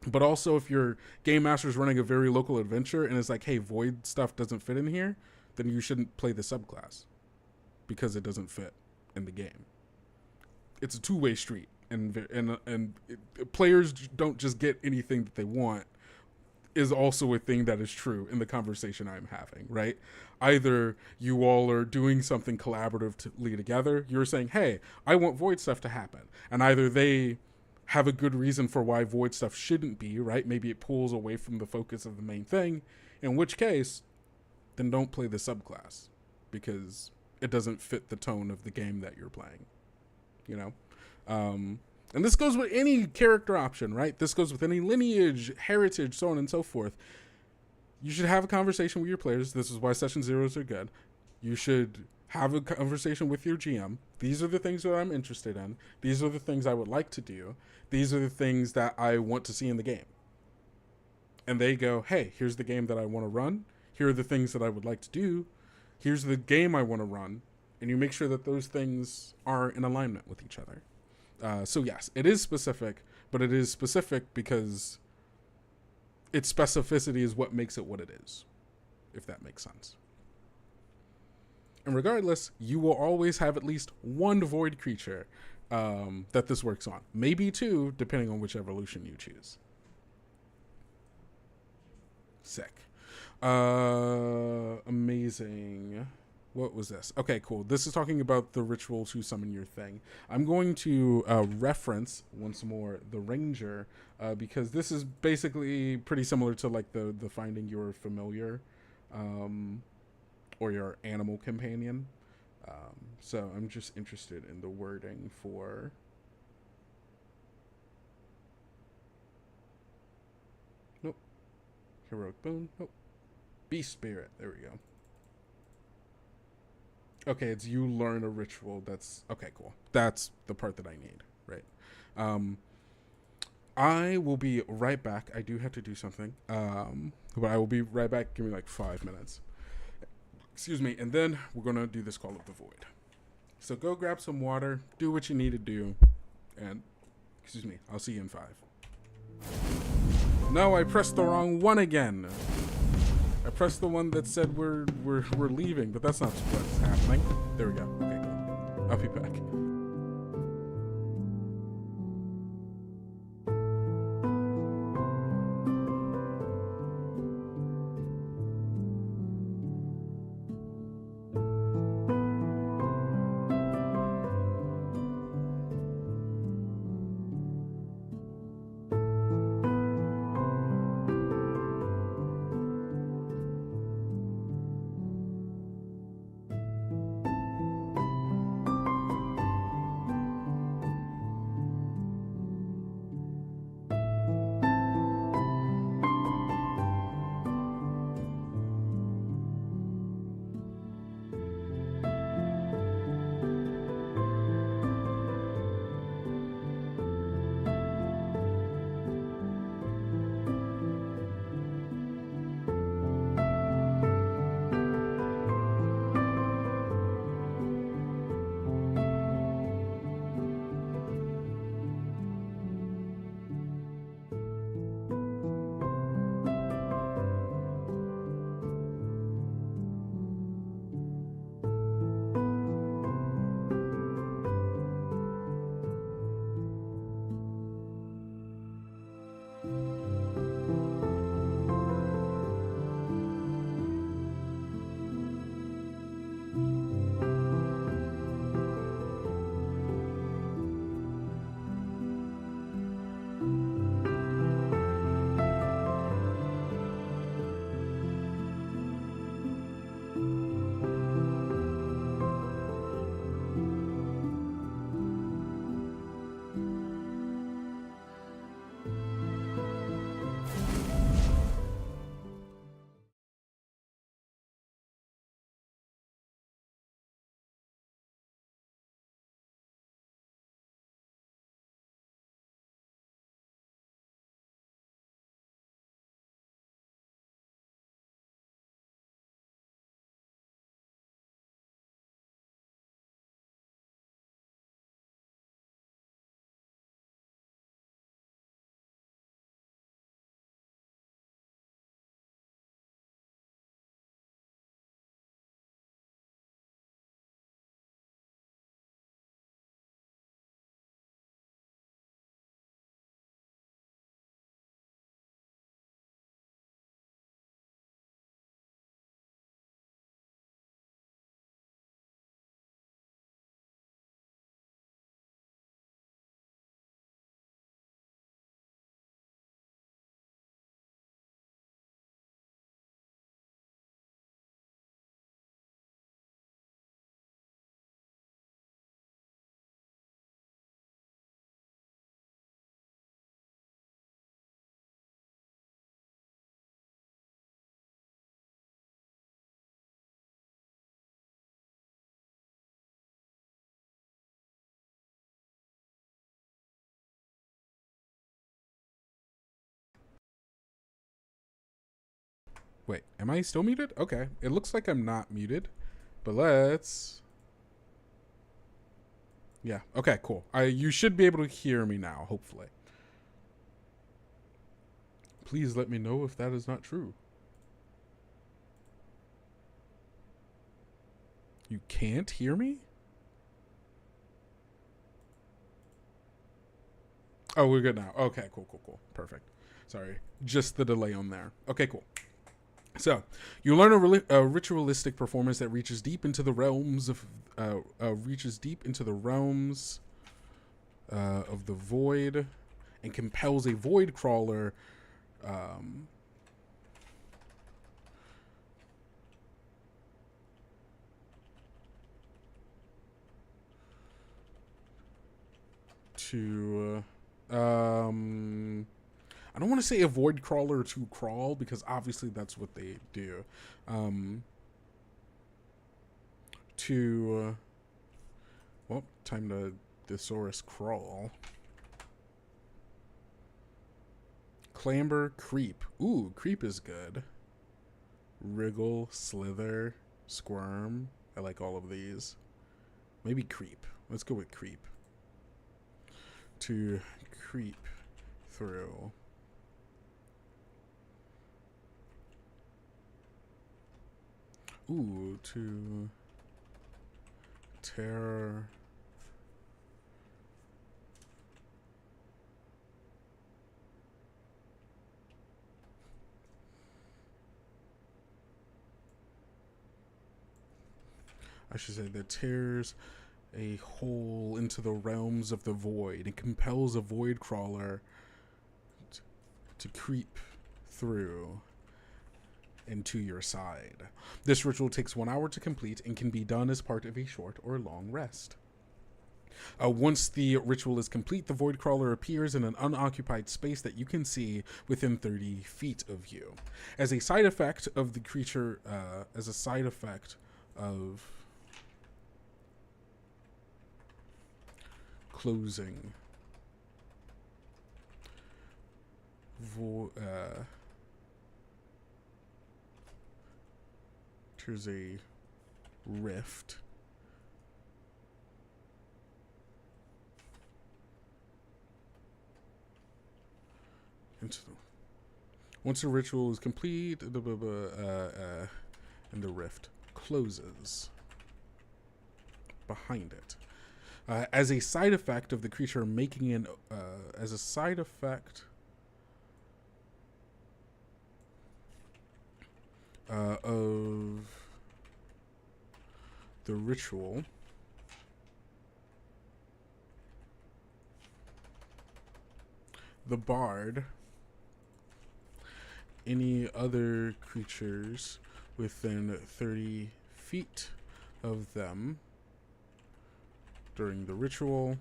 But also, if your game master is running a very local adventure and is like, hey, void stuff doesn't fit in here, then you shouldn't play the subclass because it doesn't fit in the game. It's a two-way street, and players don't just get anything that they want is also a thing that is true in the conversation I'm having, right? Either you all are doing something collaboratively together, you're saying, hey, I want void stuff to happen, and either they have a good reason for why void stuff shouldn't be, right? Maybe it pulls away from the focus of the main thing, in which case, then don't play the subclass because it doesn't fit the tone of the game that you're playing, you know? And this goes with any character option, right? This goes with any lineage, heritage, so on and so forth. You should have a conversation with your players. This is why session zeros are good. You should have a conversation with your GM. These are the things that I'm interested in. These are the things I would like to do. These are the things that I want to see in the game. And they go, hey, here's the game that I want to run. Here are the things that I would like to do. Here's the game I want to run. And you make sure that those things are in alignment with each other. So yes, it is specific, but it is specific because its specificity is what makes it what it is, if that makes sense. And regardless, you will always have at least one void creature that this works on. Maybe two, depending on which evolution you choose. Sick. Amazing. What was this? Okay, cool. This is talking about the ritual to summon your thing. I'm going to reference once more the ranger because this is basically pretty similar to like the finding your familiar or your animal companion. So I'm just interested in the wording for nope. Heroic boon. Nope. Beast spirit. There we go. Okay, it's you learn a ritual. That's okay, cool. That's the part that I need, right? I will be right back. I do have to do something. But I will be right back. Give me like 5 minutes. Excuse me. And then we're going to do this Call of the Void. So go grab some water, do what you need to do, and excuse me, I'll see you in 5. No, I pressed the wrong one again. I pressed the one that said we're leaving, but that's not what's happening. There we go. Okay, cool. I'll be back. Wait, am I still muted? Okay. It looks like I'm not muted. But let's... Yeah. Okay, cool. You should be able to hear me now, hopefully. Please let me know if that is not true. You can't hear me? Oh, we're good now. Okay, cool. Perfect. Sorry. Just the delay on there. Okay, cool. So, you learn a ritualistic performance that reaches deep into the realms of of the void, and compels a void crawler to I don't want to say a void crawler to crawl, because obviously that's what they do. Well, time to thesaurus crawl. Clamber, creep. Ooh, creep is good. Wriggle, slither, squirm. I like all of these. Maybe creep. Let's go with creep. To creep through. Ooh, to terror. I should say that tears a hole into the realms of the void and compels a void crawler to creep through and to your side. This ritual takes 1 hour to complete and can be done as part of a short or long rest. Once the ritual is complete, the void crawler appears in an unoccupied space that you can see within 30 feet of you. As a side effect of the creature, closing there's a rift into the... Once the ritual is complete, and the rift closes behind it. As a side effect of the creature making an... as a side effect of the ritual, the bard, any other creatures within 30 feet of them during the ritual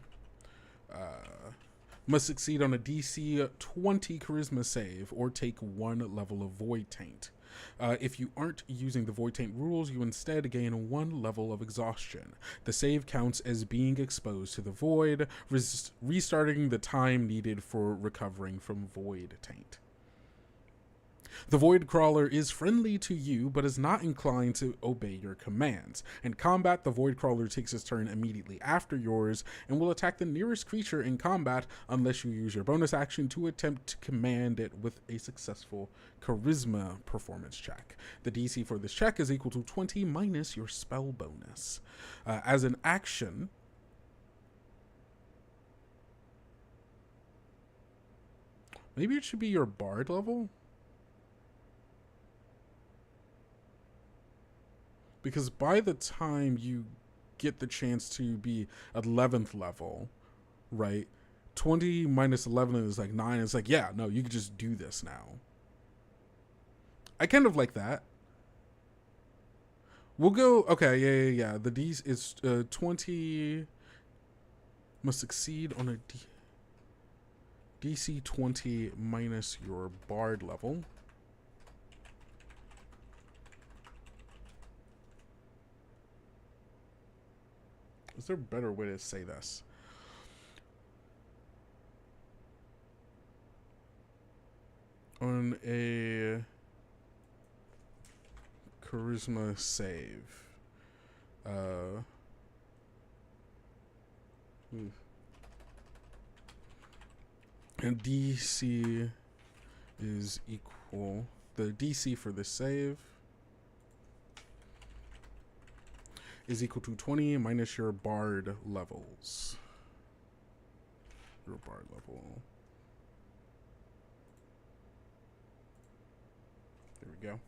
must succeed on a DC 20 charisma save or take 1 level of void taint. If you aren't using the void taint rules, you instead gain 1 level of exhaustion. The save counts as being exposed to the void, restarting the time needed for recovering from void taint. The void crawler is friendly to you, but is not inclined to obey your commands. In combat, the void crawler takes his turn immediately after yours and will attack the nearest creature in combat unless you use your bonus action to attempt to command it with a successful charisma performance check. The DC for this check is equal to 20 minus your spell bonus. As an action, maybe it should be your bard level? Because by the time you get the chance to be at 11th level, right? 20 minus 11 is like 9. It's like, yeah, no, you can just do this now. I kind of like that. We'll go, okay, yeah. The D is 20 must succeed on a DC 20 minus your bard level. Is there a better way to say this? On a charisma save. And DC is equal. The DC for this save is equal to 20 minus your bard levels. Your bard level. There we go.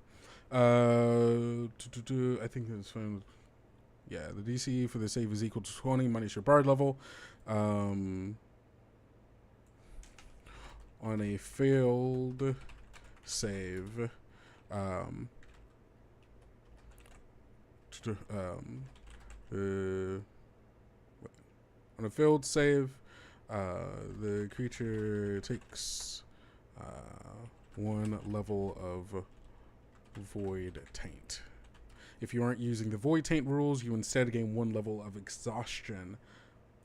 I think that's fine. Yeah, the DC for the save is equal to 20 minus your bard level. On a failed save, on a failed save, the creature takes 1 level of void taint. If you aren't using the void taint rules, you instead gain 1 level of exhaustion.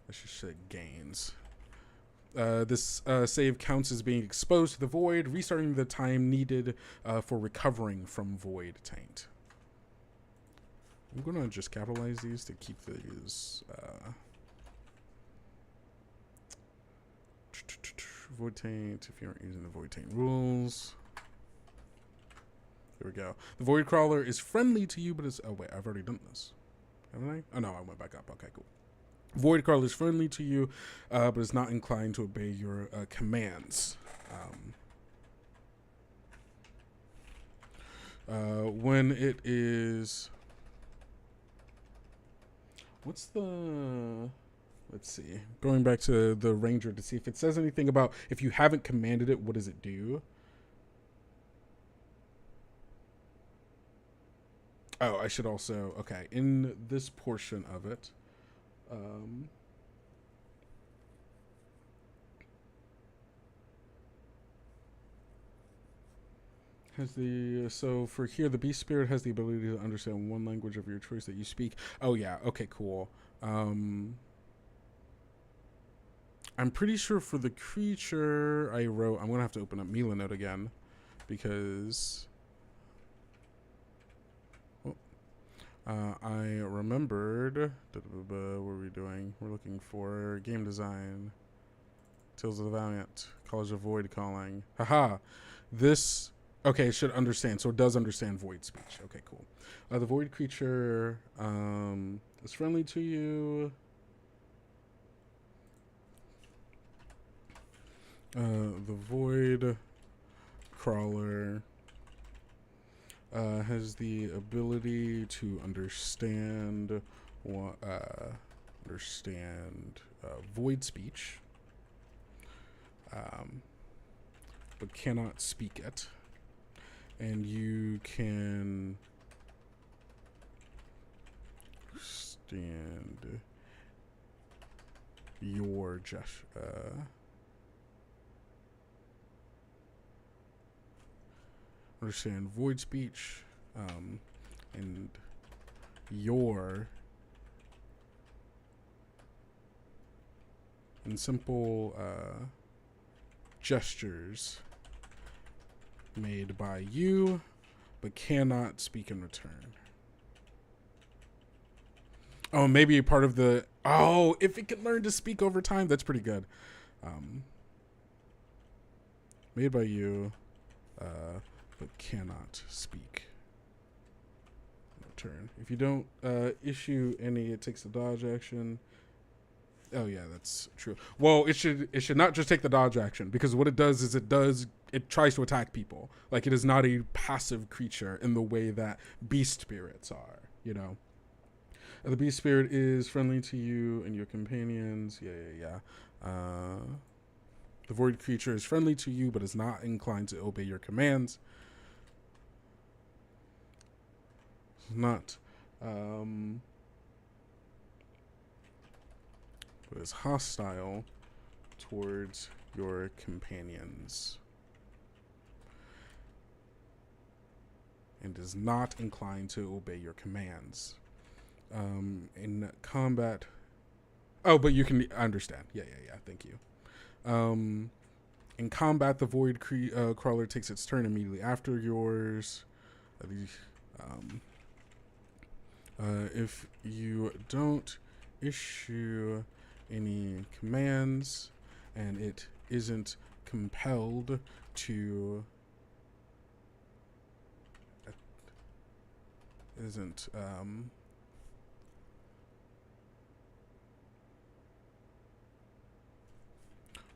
I should say gains. This save counts as being exposed to the void, restarting the time needed for recovering from void taint. I'm going to just capitalize these to keep these void taint if you aren't using the void taint rules. There we go. The void crawler is friendly to you, but it's... Oh, wait, I've already done this. Haven't I? Oh, no, I went back up. Okay, cool. Void crawler is friendly to you, but is not inclined to obey your commands. When it is... What's the... Let's see. Going back to the ranger to see if it says anything about if you haven't commanded it, what does it do? Oh, I should also... Okay, in this portion of it... has the so for here the beast spirit has the ability to understand one language of your choice that you speak. Oh yeah, okay, cool. I'm pretty sure for the creature I wrote, I'm gonna have to open up Milanote again because I remembered. What were we doing? We're looking for game design. Tales of the Valiant. College of Void Calling. Haha. This... Okay, it should understand. So it does understand void speech. Okay, cool. The void creature is friendly to you. The void crawler has the ability to understand void speech, but cannot speak it. And you can understand your understand void speech, and your and simple gestures made by you, but cannot speak in return. Oh, maybe part of the... Oh, if it can learn to speak over time, that's pretty good. Made by you, but cannot speak in return. If you don't issue any, it takes the dodge action. Oh yeah, that's true. Well, it should not just take the dodge action, because what it does is it tries to attack people. Like, it is not a passive creature in the way that beast spirits are, you know. The beast spirit is friendly to you and your companions. Yeah. The void creature is friendly to you, but is not inclined to obey your commands. It's not, but is hostile towards your companions. And is not inclined to obey your commands. In combat... Oh, but you can understand. Yeah, thank you. In combat, the void crawler takes its turn immediately after yours. If you don't issue any commands and it isn't compelled to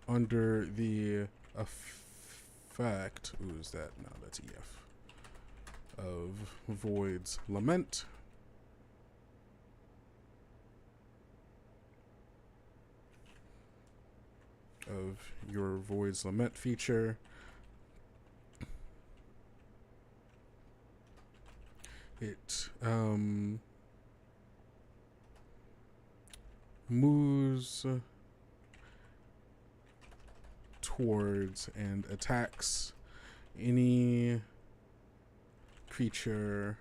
under the effect, ooh, is that, no, that's EF, of Void's Lament, of your Void's Lament feature, it moves towards and attacks any creature,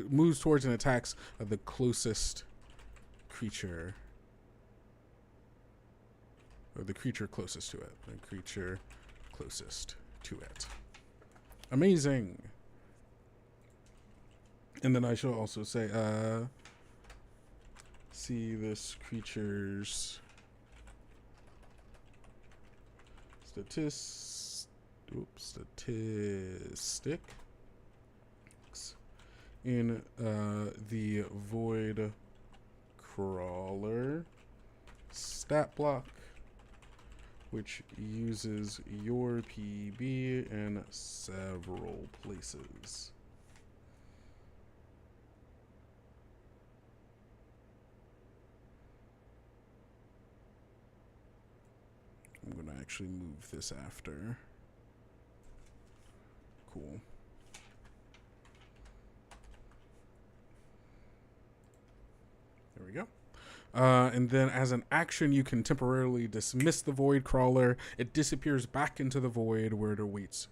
moves towards and attacks the closest creature, or the creature closest to it. The creature closest to it. Amazing. And then I shall also say, see this creature's statistic in the Void Crawler stat block, which uses your PB in several places. I'm going to actually move this after. Cool. There we go. And then as an action, you can temporarily dismiss the Void Crawler. It disappears back into the void where it awaits.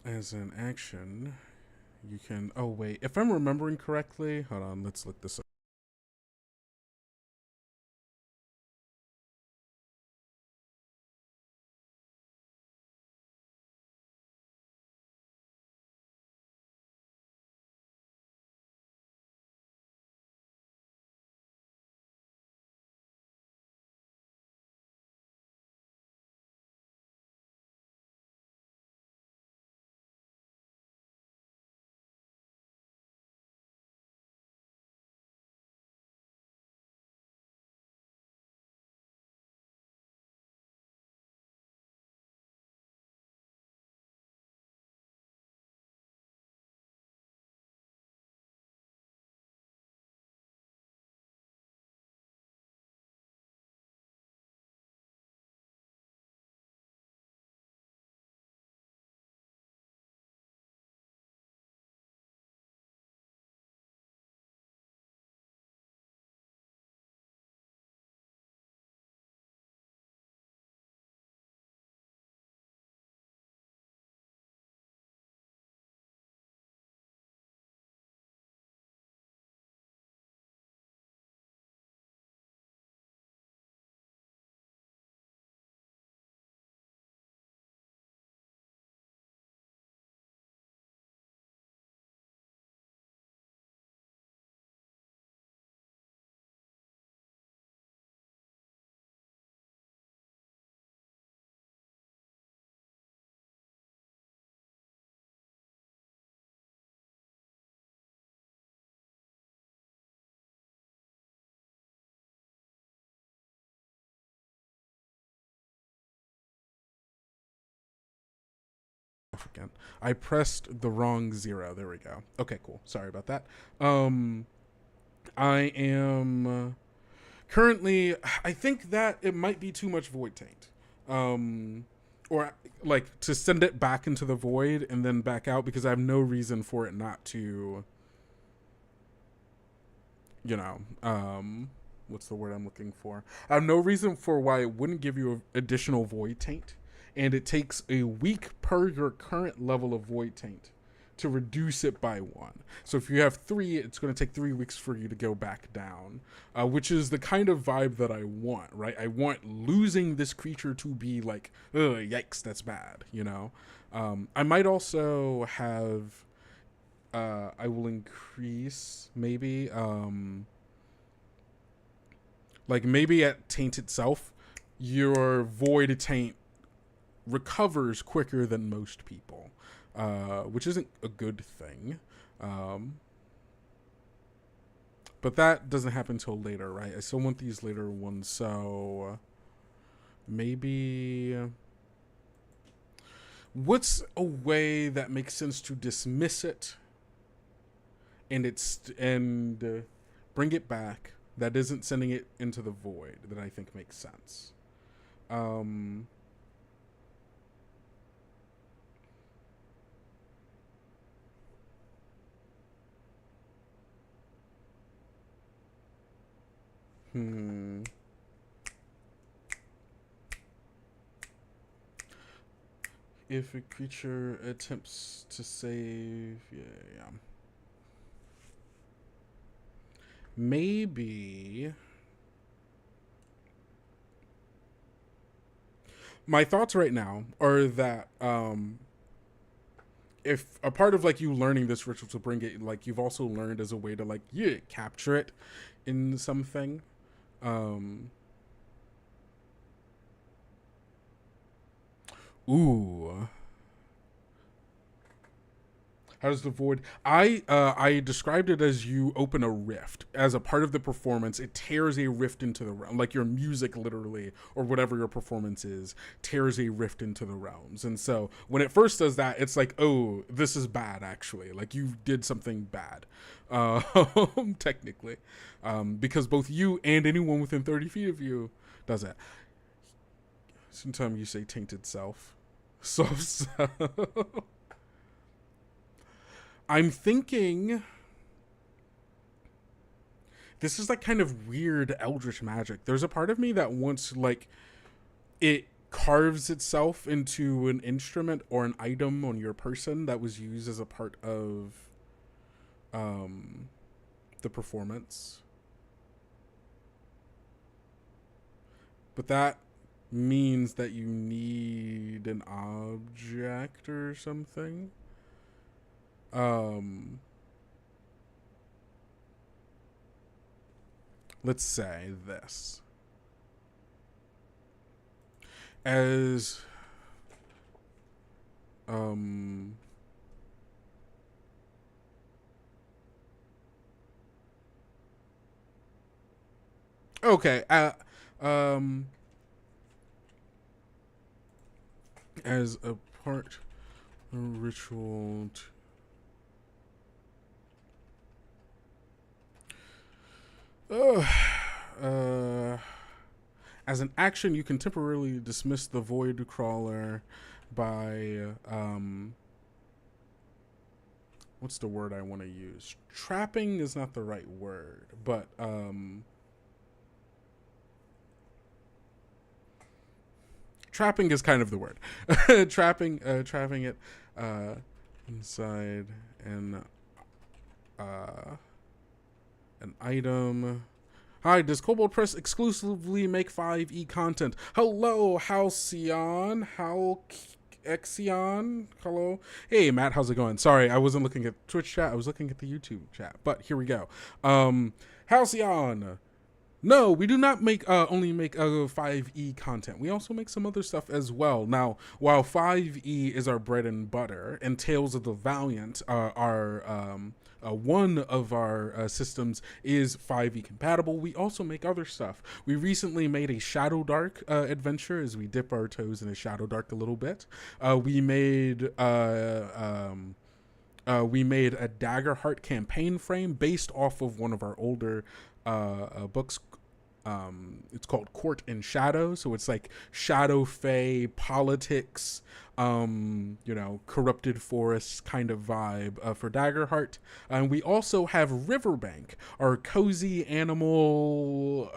As an action, you can... Oh, wait. If I'm remembering correctly... Hold on, let's look this up. Again. I pressed the wrong 0. There we go. Okay, cool. Sorry about that. I am currently... I think that it might be too much Void Taint. Or, like, to send it back into the void and then back out, because I have no reason for it not to... You know, what's the word I'm looking for? I have no reason for why it wouldn't give you additional Void Taint. And it takes a week per your current level of Void Taint to reduce it by 1. So if you have 3, it's going to take 3 weeks for you to go back down, which is the kind of vibe that I want, right? I want losing this creature to be like, ugh, yikes, that's bad, you know? I might also have, I will increase maybe, like maybe at Taint itself, your Void Taint recovers quicker than most people, which isn't a good thing. But that doesn't happen until later, right? I still want these later ones, so maybe what's a way that makes sense to dismiss it and bring it back that isn't sending it into the void that I think makes sense? If a creature attempts to save, yeah. Maybe my thoughts right now are that if a part of like you learning this ritual to bring it, like you've also learned as a way to like capture it in something. Ooh. How does the void? I described it as you open a rift as a part of the performance. It tears a rift into the realm, like your music, literally, or whatever your performance is, tears a rift into the realms. And so when it first does that, it's like, oh, this is bad. Actually, like you did something bad, technically, because both you and anyone within 30 feet of you does that. Sometimes you say tainted self, soft self. I'm thinking this is like kind of weird eldritch magic. There's a part of me that wants like it carves itself into an instrument or an item on your person that was used as a part of the performance. But that means that you need an object or something. Let's say this as okay, as a part of ritual as an action, you can temporarily dismiss the void crawler by what's the word I want to use? Trapping is not the right word, but trapping is kind of the word. trapping it inside an item. Hi, does Kobold Press exclusively make 5e content? Hello, Halcyon. Exion. Hello. Hey, Matt, how's it going? Sorry, I wasn't looking at Twitch chat. I was looking at the YouTube chat. But here we go. Halcyon. No, we do not only make 5e content. We also make some other stuff as well. Now, while 5e is our bread and butter, and Tales of the Valiant are one of our systems is 5e compatible, we also make other stuff. We recently made a Shadow Dark adventure as we dip our toes in a Shadow Dark a little bit. We made a Daggerheart campaign frame based off of one of our older books It's called Court in Shadow, so it's like shadow fae politics, corrupted forests kind of vibe for Daggerheart. And we also have Riverbank, our cozy animal,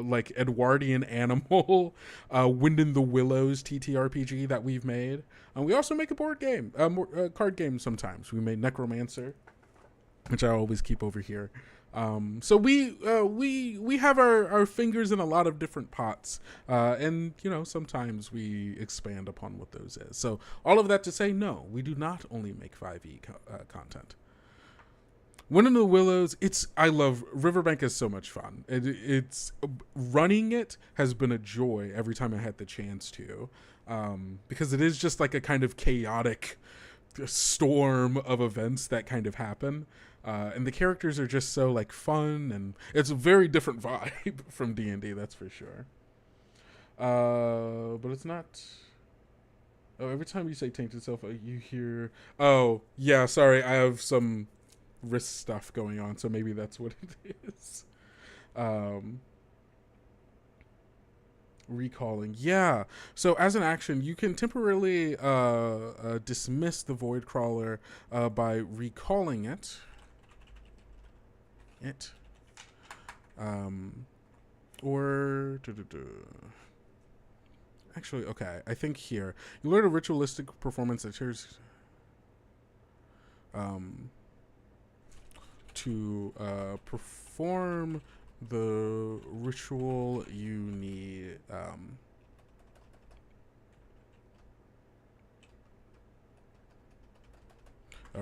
like Edwardian animal, Wind in the Willows TTRPG that we've made. And we also make a board game, card game sometimes. We made Necromancer, which I always keep over here. So we have our fingers in a lot of different pots, and sometimes we expand upon what those is. So all of that to say, no, we do not only make 5e content. Wind in the Willows, I love Riverbank is so much fun. It's running it has been a joy every time I had the chance to, because it is just like a kind of chaotic storm of events that kind of happen. And the characters are just so like fun, and it's a very different vibe from D&D, that's for sure. But it's not. Oh, every time you say tainted self, you hear. Oh, yeah, sorry, I have some wrist stuff going on, so maybe that's what it is. Recalling, yeah. So as an action, you can temporarily dismiss the Void Crawler by recalling it. Or actually, okay, I think here you learn a ritualistic performance that shares to perform the ritual you need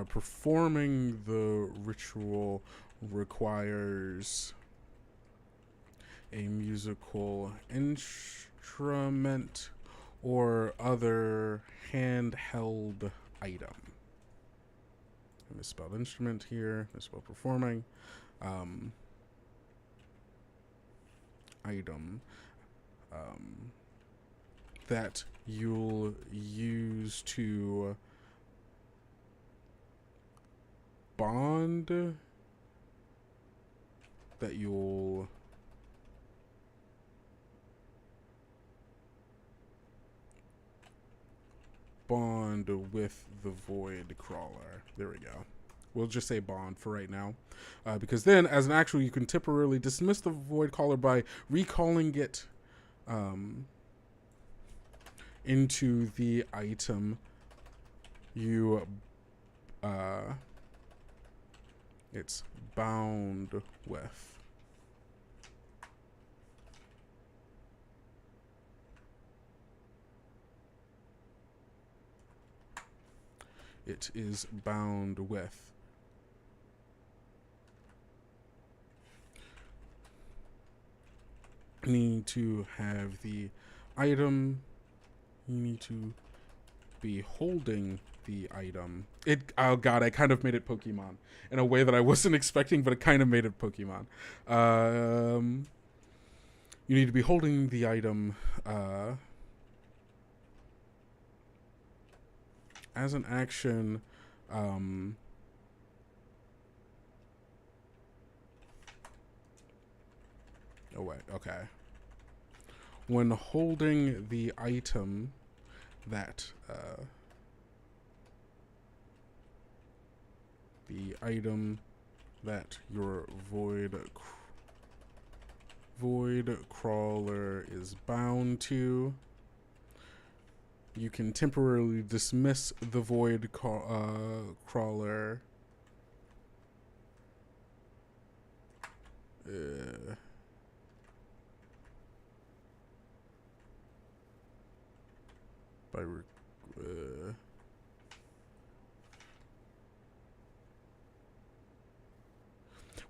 performing the ritual requires a musical instrument or other handheld item. I misspelled instrument here, misspelled performing. Item that you'll use to bond, that you'll bond with the Void Crawler. There we go. We'll just say bond for right now. Because then, as an actual, you can temporarily dismiss the Void Crawler by recalling it into the item you it's bound with. It is bound with. You need to have the item. You need to be holding the item. Oh god, I kind of made it Pokemon in a way that I wasn't expecting, but it kind of made it Pokemon. You need to be holding the item as an action. Oh wait, okay. When holding the item that your void crawler is bound to, you can temporarily dismiss the void crawler by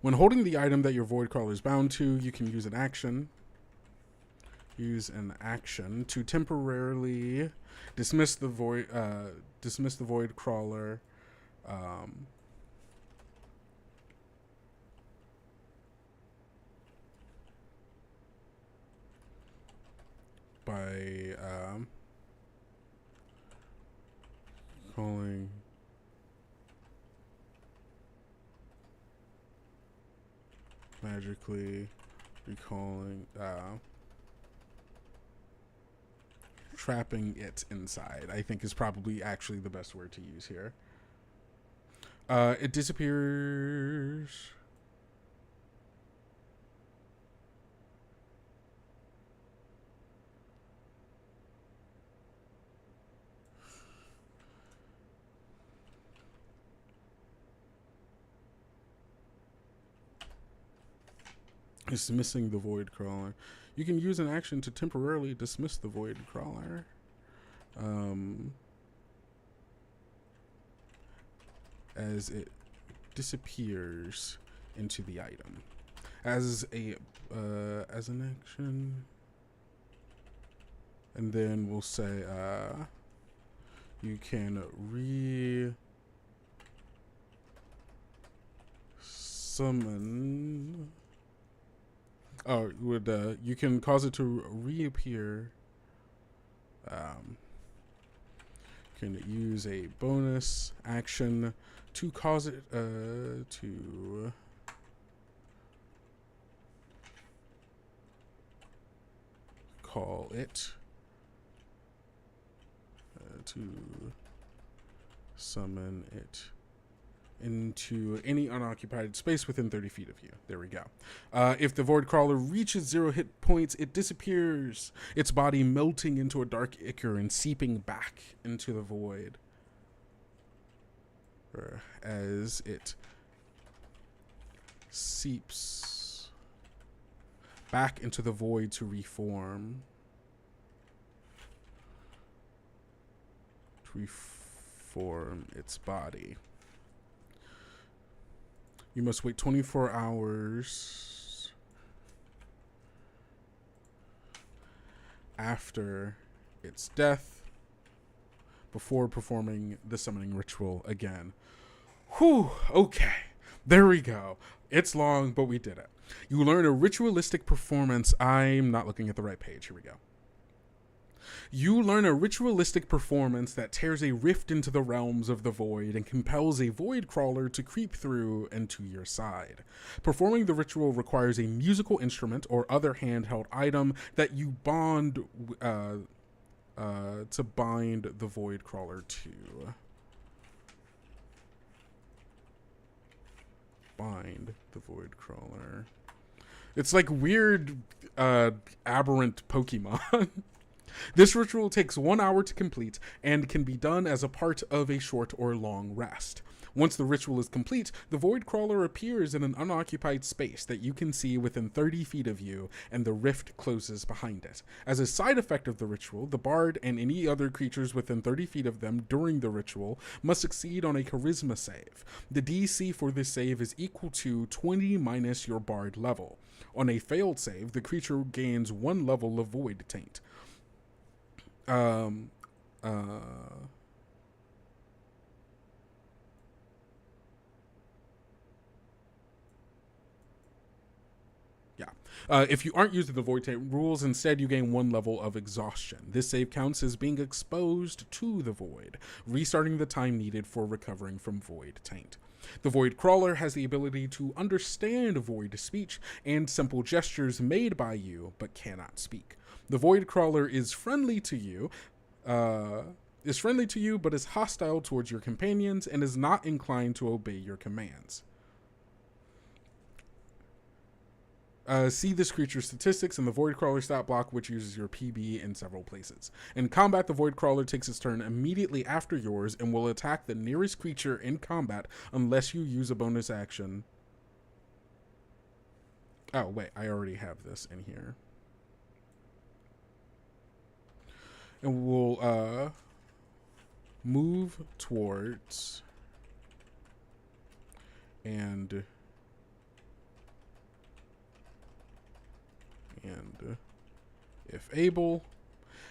when holding the item that your void crawler is bound to, you can use an action. Use an action to temporarily dismiss the void crawler by calling magically recalling, trapping it inside, I think is probably actually the best word to use here. It disappears. Dismissing the void crawler. You can use an action to temporarily dismiss the void crawler. As it disappears into the item. As an action. And then we'll say you can summon. Oh, you can cause it to reappear. Can use a bonus action to cause it to call it to summon it into any unoccupied space within 30 feet of you. There we go. If the void crawler reaches 0 hit points, it disappears, its body melting into a dark ichor and seeping back into the void. As it seeps back into the void to reform. To reform its body. You must wait 24 hours after its death before performing the summoning ritual again. Whew, okay. There we go. It's long, but we did it. You learn a ritualistic performance. I'm not looking at the right page. Here we go. You learn a ritualistic performance that tears a rift into the realms of the void and compels a void crawler to creep through and to your side. Performing the ritual requires a musical instrument or other handheld item that you bond to bind the void crawler to. Bind the void crawler. It's like weird aberrant Pokemon. This ritual takes 1 hour to complete and can be done as a part of a short or long rest. Once the ritual is complete, the void crawler appears in an unoccupied space that you can see within 30 feet of you, and the rift closes behind it. As a side effect of the ritual, the bard and any other creatures within 30 feet of them during the ritual must succeed on a charisma save. The DC for this save is equal to 20 minus your bard level. On a failed save, the creature gains 1 level of void taint. If you aren't using the void taint rules, instead you gain 1 level of exhaustion. This save counts as being exposed to the void, restarting the time needed for recovering from void taint. The void crawler has the ability to understand void speech and simple gestures made by you, but cannot speak. The void crawler is friendly to you, but is hostile towards your companions and is not inclined to obey your commands. See this creature's statistics in the Void Crawler stat block, which uses your PB in several places. In combat, the Void Crawler takes its turn immediately after yours and will attack the nearest creature in combat unless you use a bonus action. Oh, wait, I already have this in here. And we'll move towards and if able,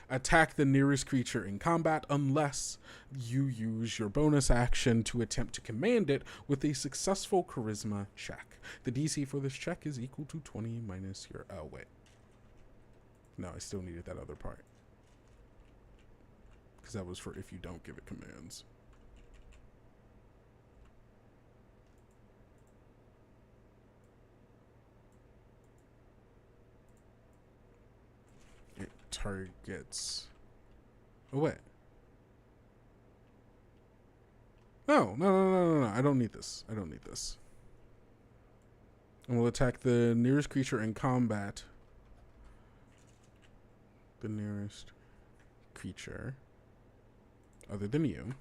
attack the nearest creature in combat unless you use your bonus action to attempt to command it with a successful charisma check. The DC for this check is equal to 20 minus your... Oh, wait. No, I still needed that other part. Because that was for if you don't give it commands. targets. Oh, wait. No. I don't need this. I don't need this. And we'll attack the nearest creature in combat. The nearest creature other than you.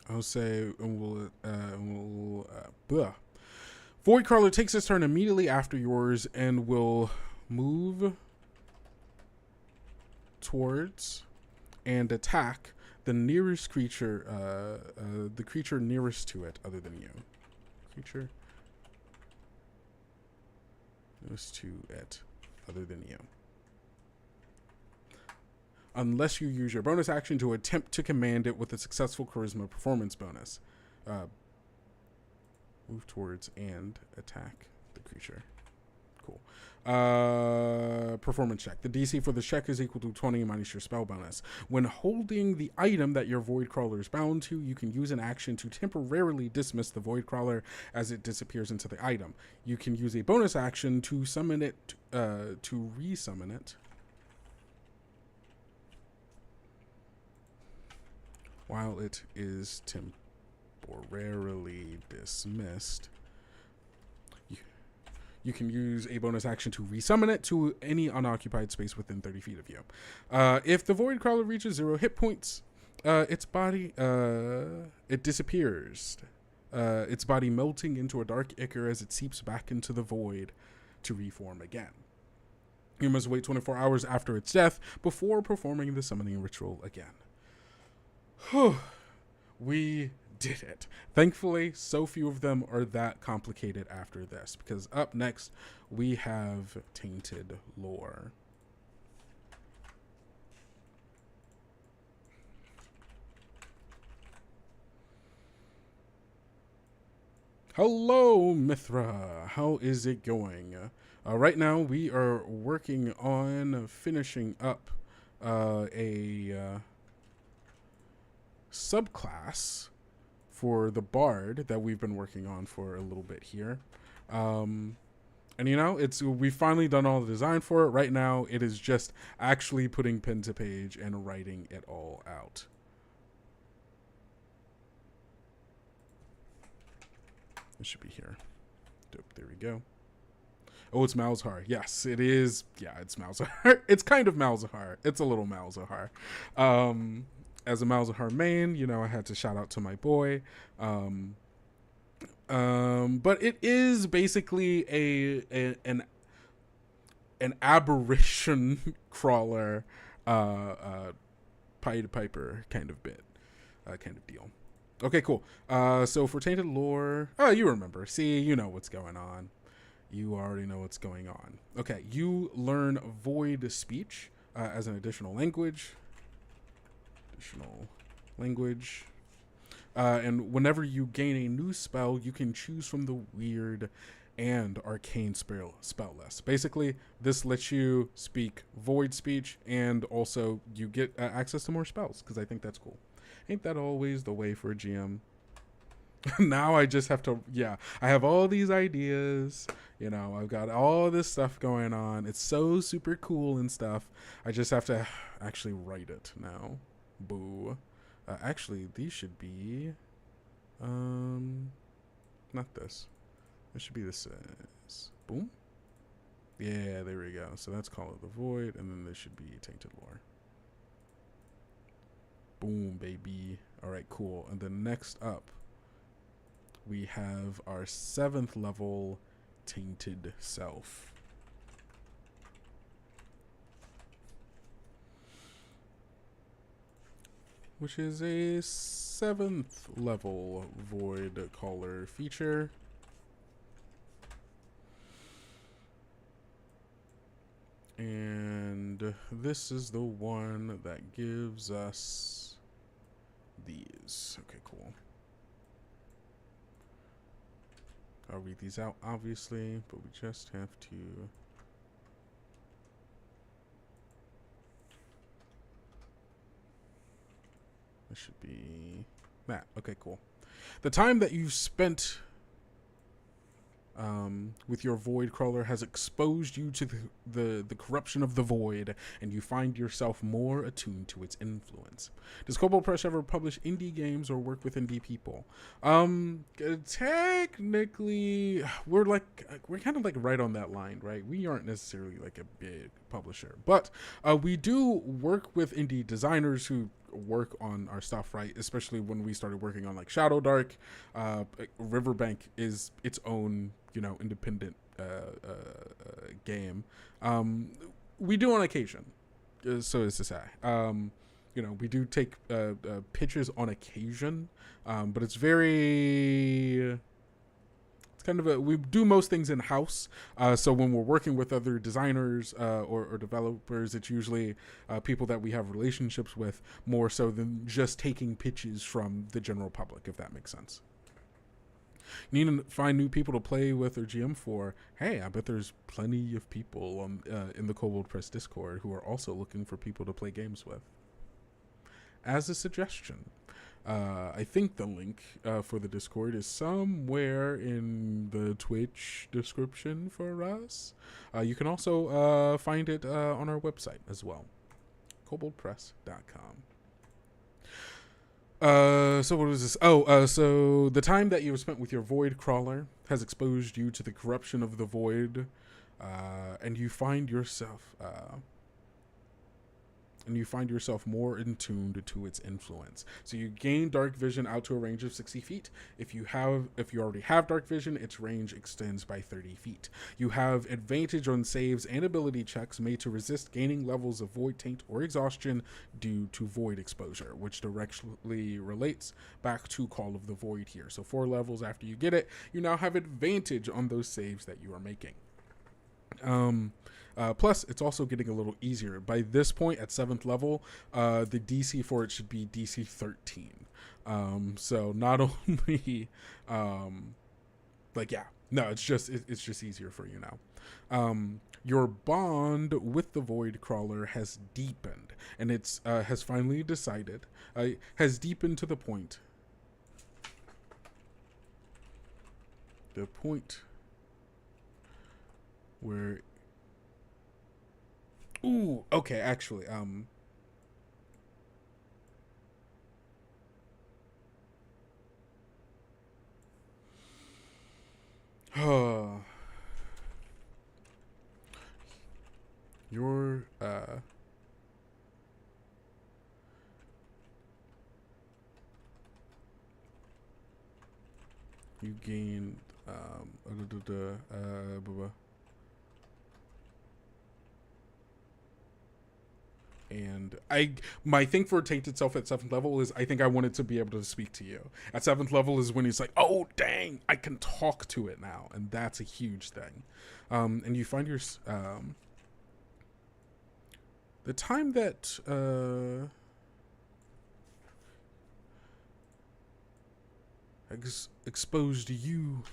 I'll say, Voidcrawler takes its turn immediately after yours and will move towards and attack the nearest creature, the creature nearest to it, other than you. Creature nearest to it, other than you. Unless you use your bonus action to attempt to command it with a successful charisma performance bonus. Move towards and attack the creature. Cool. Performance check. The DC for the check is equal to 20 minus your spell bonus. When holding the item that your Voidcrawler is bound to, you can use an action to temporarily dismiss the Voidcrawler as it disappears into the item. You can use a bonus action to summon it, to re-summon it. While it is temporarily dismissed, you can use a bonus action to resummon it to any unoccupied space within 30 feet of you. If the Voidcrawler reaches 0 hit points, its body, it disappears. Its body melting into a dark ichor as it seeps back into the void to reform again. You must wait 24 hours after its death before performing the summoning ritual again. We did it. Thankfully, so few of them are that complicated after this, because up next we have Tainted Lore. Hello, Mithra. How is it going? Right now we are working on finishing up a subclass for the Bard that we've been working on for a little bit here. And you know, we've finally done all the design for it. Right now it is just actually putting pen to page and writing it all out. It should be here. Dope, there we go. Oh, it's Malzahar. Yes, it is. Yeah, it's Malzahar. It's kind of Malzahar. It's a little Malzahar. As a Malzahar main, you know, I had to shout out to my boy. But it is basically an aberration crawler, Pied Piper kind of bit, kind of deal. Okay, cool. So for Tainted Lore, oh, you remember. See, you know what's going on. You already know what's going on. Okay, you learn Void Speech as an additional language. And whenever you gain a new spell, you can choose from the weird and arcane spell-less. Basically, this lets you speak Void Speech, and also you get access to more spells, because I think that's cool. Ain't that always the way for a GM? Now I just have to, yeah, I have all these ideas, you know, I've got all this stuff going on. It's so super cool and stuff. I just have to actually write it now. Boo. Actually, these should be, not this. It should be this. Boom. Yeah, there we go. So that's Call of the Void, and then this should be Tainted Lore. Boom, baby. All right, cool. And then next up, we have our 7th level Tainted Self. Which is a 7th level Void Caller feature. And this is the one that gives us these. Okay, cool. I'll read these out, obviously, but we just have to This should be that. Okay, cool. The time that you've spent with your void crawler has exposed you to the corruption of the void, and you find yourself more attuned to its influence. Does Kobold Press ever publish indie games or work with indie people? Technically, we're kind of like right on that line, right? We aren't necessarily like a big publisher, but we do work with indie designers who work on our stuff, right? Especially when we started working on like Shadow Dark. Riverbank is its own, independent game. We do on occasion, so as to say. We do take pitches on occasion, but it's very... It's kind of we do most things in house. So when we're working with other designers or developers, it's usually people that we have relationships with more so than just taking pitches from the general public, if that makes sense. You need to find new people to play with or GM for. Hey, I bet there's plenty of people in the Kobold Press Discord who are also looking for people to play games with. As a suggestion, I think the link for the Discord is somewhere in the Twitch description for us. You can also find it on our website as well, koboldpress.com. So what was this? So the time that you have spent with your void crawler has exposed you to the corruption of the void, and you find yourself more in tuned to its influence. So you gain dark vision out to a range of 60 feet. If you already have dark vision, its range extends by 30 feet. You have advantage on saves and ability checks made to resist gaining levels of void taint or exhaustion due to void exposure, which directly relates back to Call of the Void here. So 4 levels after you get it, you now have advantage on those saves that you are making. Plus, it's also getting a little easier. By this point, at 7th level, the DC for it should be DC 13. So not only, it's just easier for you now. Your bond with the Void Crawler has deepened, and it's has finally decided, has deepened to the point where... Ooh, okay, actually, your, you gained, and my thing for Taint itself at 7th level is I think I wanted to be able to speak to you. At 7th level is when he's like, oh, dang, I can talk to it now. And that's a huge thing. And you find the time that, exposed you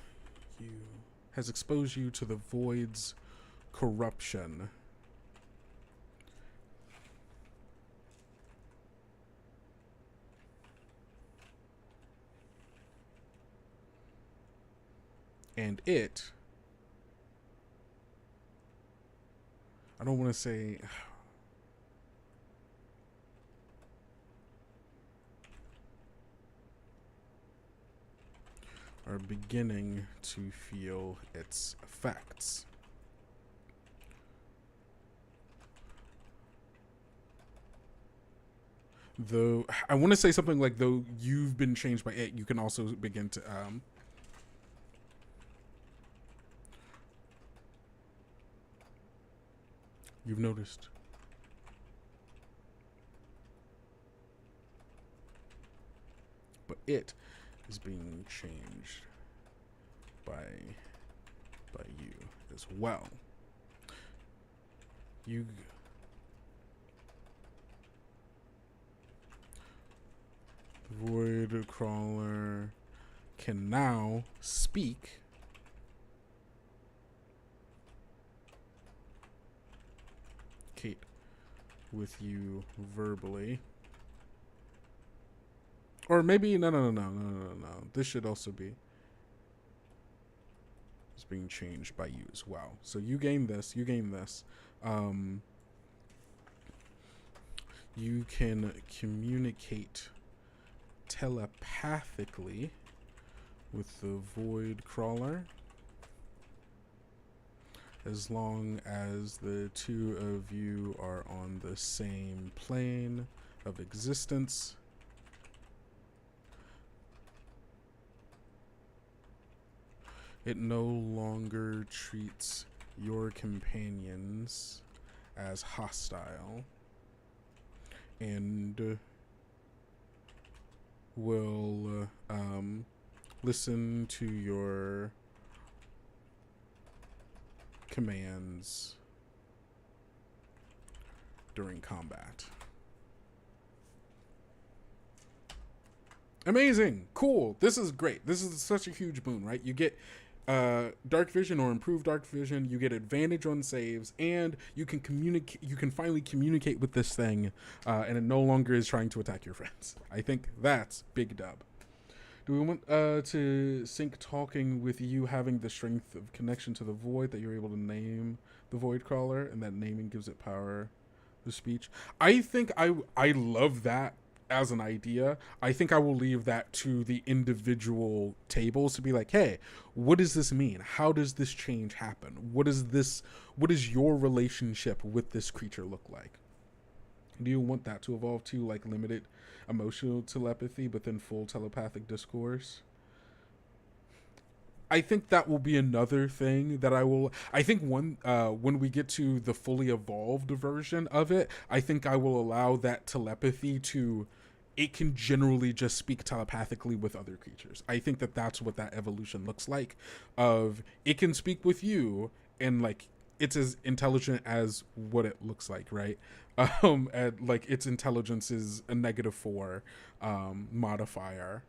has exposed you to the void's corruption. And it, I don't want to say, are beginning to feel its effects. Though, I want to say something like, though you've been changed by it, you can also begin to, you've noticed. But it is being changed by you as well. You Void Crawler can now speak with you verbally. Or maybe no. This should also be. It's being changed by you as well. So you gain this. You gain this. You can communicate telepathically with the void crawler as long as the two of you are on the same plane of existence. It no longer treats your companions as hostile and will listen to your commands during combat. Amazing. Cool. This is great. This is such a huge boon, right? You get dark vision or improved dark vision, you get advantage on saves, and you can communicate. You can finally communicate with this thing, and it no longer is trying to attack your friends. I think that's big dub. Do we want to sync talking with you having the strength of connection to the void that you're able to name the void crawler, and that naming gives it power of speech? I think I love that as an idea. I think I will leave that to the individual tables to be like, hey, what does this mean? How does this change happen? What is your relationship with this creature look like? Do you want that to evolve to like limited emotional telepathy but then full telepathic discourse? I think that will be another thing that I think when we get to the fully evolved version of it, I think I will allow that telepathy it can generally just speak telepathically with other creatures. I think that that's what that evolution looks like, of it can speak with you and like it's as intelligent as what it looks like, right? And like its intelligence is a -4 modifier.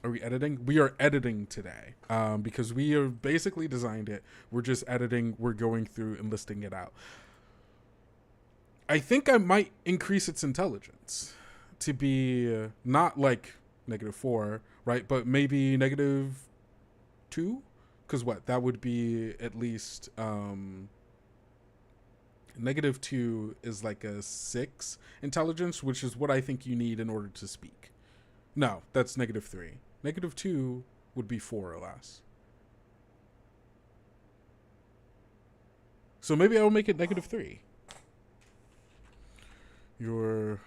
Are we editing? We are editing today because we have basically designed it. We're just editing. We're going through and listing it out. I think I might increase its intelligence to be not like -4, right? But maybe -2? Because what? That would be at least... -2 is like a 6 intelligence, which is what I think you need in order to speak. No, that's -3. -2 would be 4 or less. So maybe I'll make it -3. Your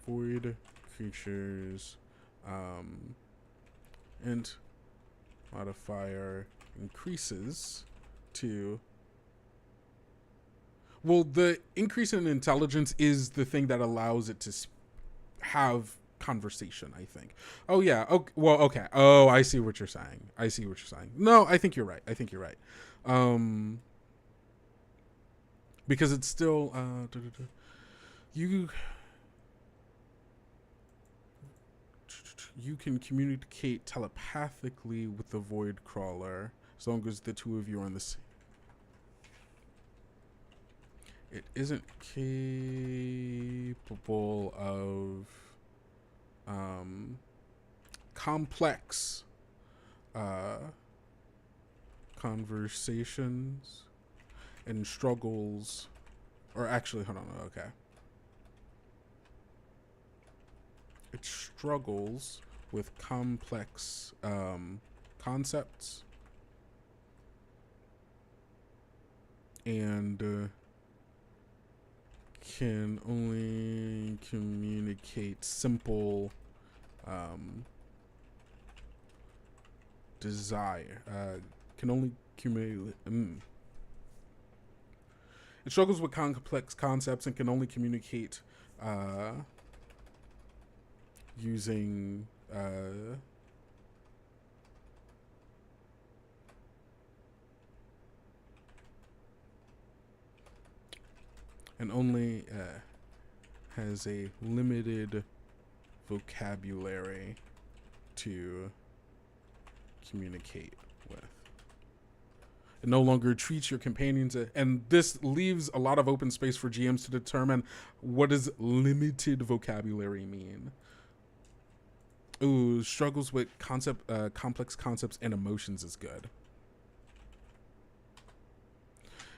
void creatures int modifier increases to... Well, the increase in intelligence is the thing that allows it to have conversation, I think. Oh, yeah. Oh, well, okay. Oh, I see what you're saying. No, I think you're right. Because it's still... You can communicate telepathically with the void crawler as long as the two of you are on the same... It isn't capable of complex conversations and struggles, or actually, hold on, okay. It struggles with complex concepts and can only communicate simple desire. Can only communicate... It struggles with complex concepts and can only communicate using and only has a limited vocabulary to communicate with. It no longer treats your companions, and this leaves a lot of open space for GMs to determine what does limited vocabulary mean. Ooh, struggles with complex concepts and emotions is good.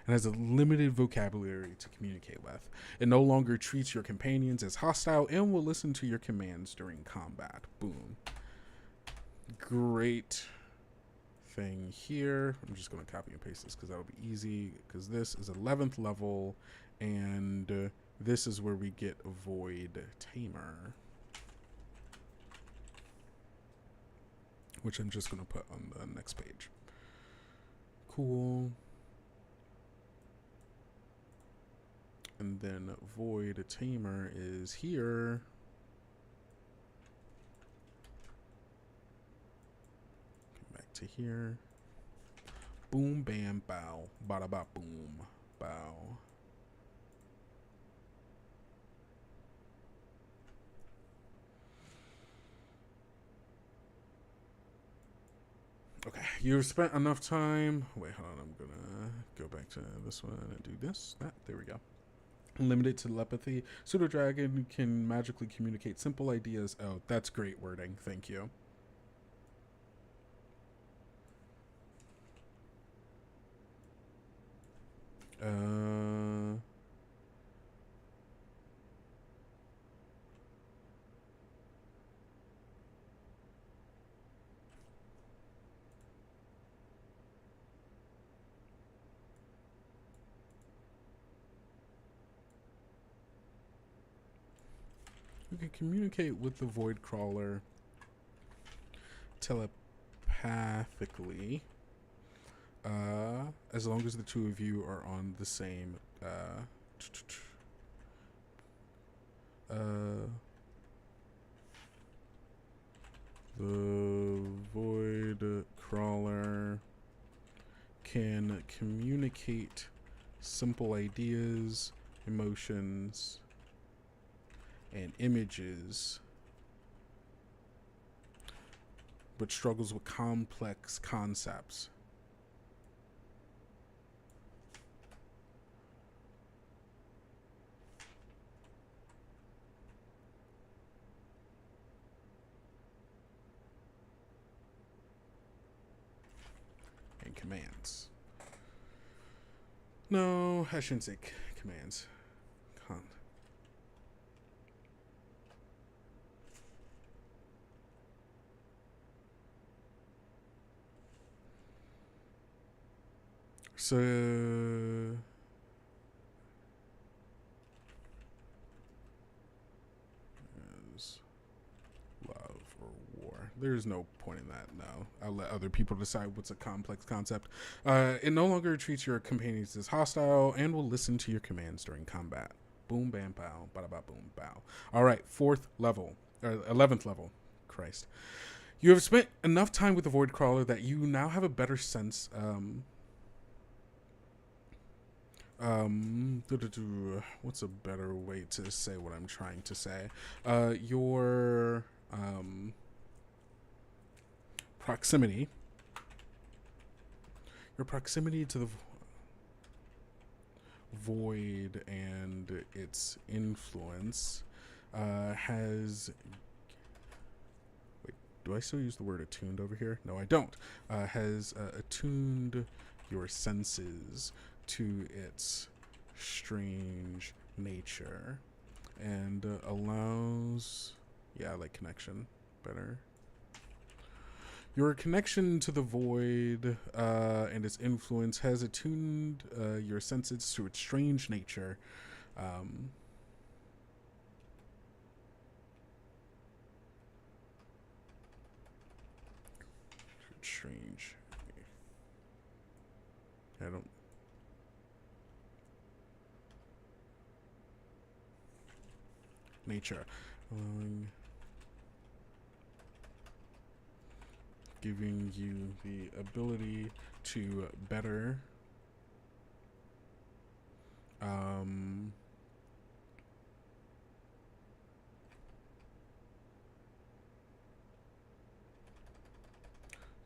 And has a limited vocabulary to communicate with. It no longer treats your companions as hostile and will listen to your commands during combat. Boom. Great thing here. I'm just going to copy and paste this because that'll be easy, because this is 11th level, and this is where we get Void Tamer, which I'm just going to put on the next page. Cool. And then Void Tamer is here. Come back to here. Boom, bam, bow. Bada, ba, boom, bow. Okay, you've spent enough time. Wait, hold on. I'm going to go back to this one and do this. There we go. Limited telepathy. Pseudo dragon can magically communicate simple ideas. Oh, that's great wording. Thank you. You can communicate with the Void Crawler telepathically, as long as the two of you are on the same the Void Crawler can communicate simple ideas, emotions, and images, but struggles with complex concepts. And commands. No, I shouldn't say commands. So is love or war? There's no point in that. No, I'll let other people decide what's a complex concept. It no longer treats your companions as hostile and will listen to your commands during combat. Boom, bam, pow, bada, ba, boom, bow. All right, 4th level, or 11th level. Christ. You have spent enough time with the Void Crawler that you now have a better sense. What's a better way to say what I'm trying to say? Your proximity. Your proximity to the void and its influence has... Wait, do I still use the word attuned over here? No, I don't. Has attuned your senses to its strange nature and allows... Yeah, I like connection better. Your connection to the void and its influence has attuned your senses to its strange nature. Strange. I don't... Nature. Giving you the ability to better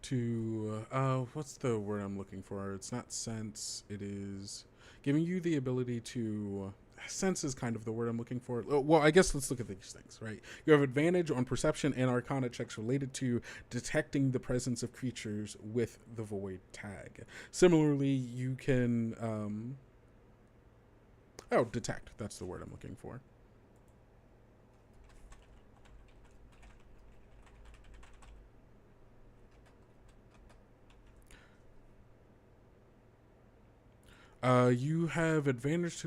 to what's the word I'm looking for? It's not sense. It is giving you the ability to sense is kind of the word I'm looking for. Well, I guess let's look at these things, right? You have advantage on perception and arcana checks related to detecting the presence of creatures with the void tag. Similarly, you can detect. That's the word I'm looking for. You have advantage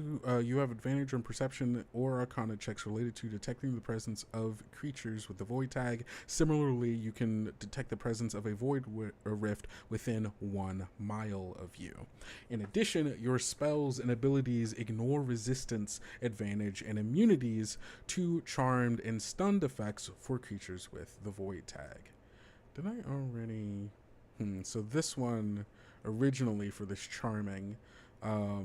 on perception or arcana checks related to detecting the presence of creatures with the void tag. Similarly, you can detect the presence of a void rift within 1 mile of you. In addition, your spells and abilities ignore resistance, advantage, and immunities to charmed and stunned effects for creatures with the void tag. Did I already? So this one originally for this charming. I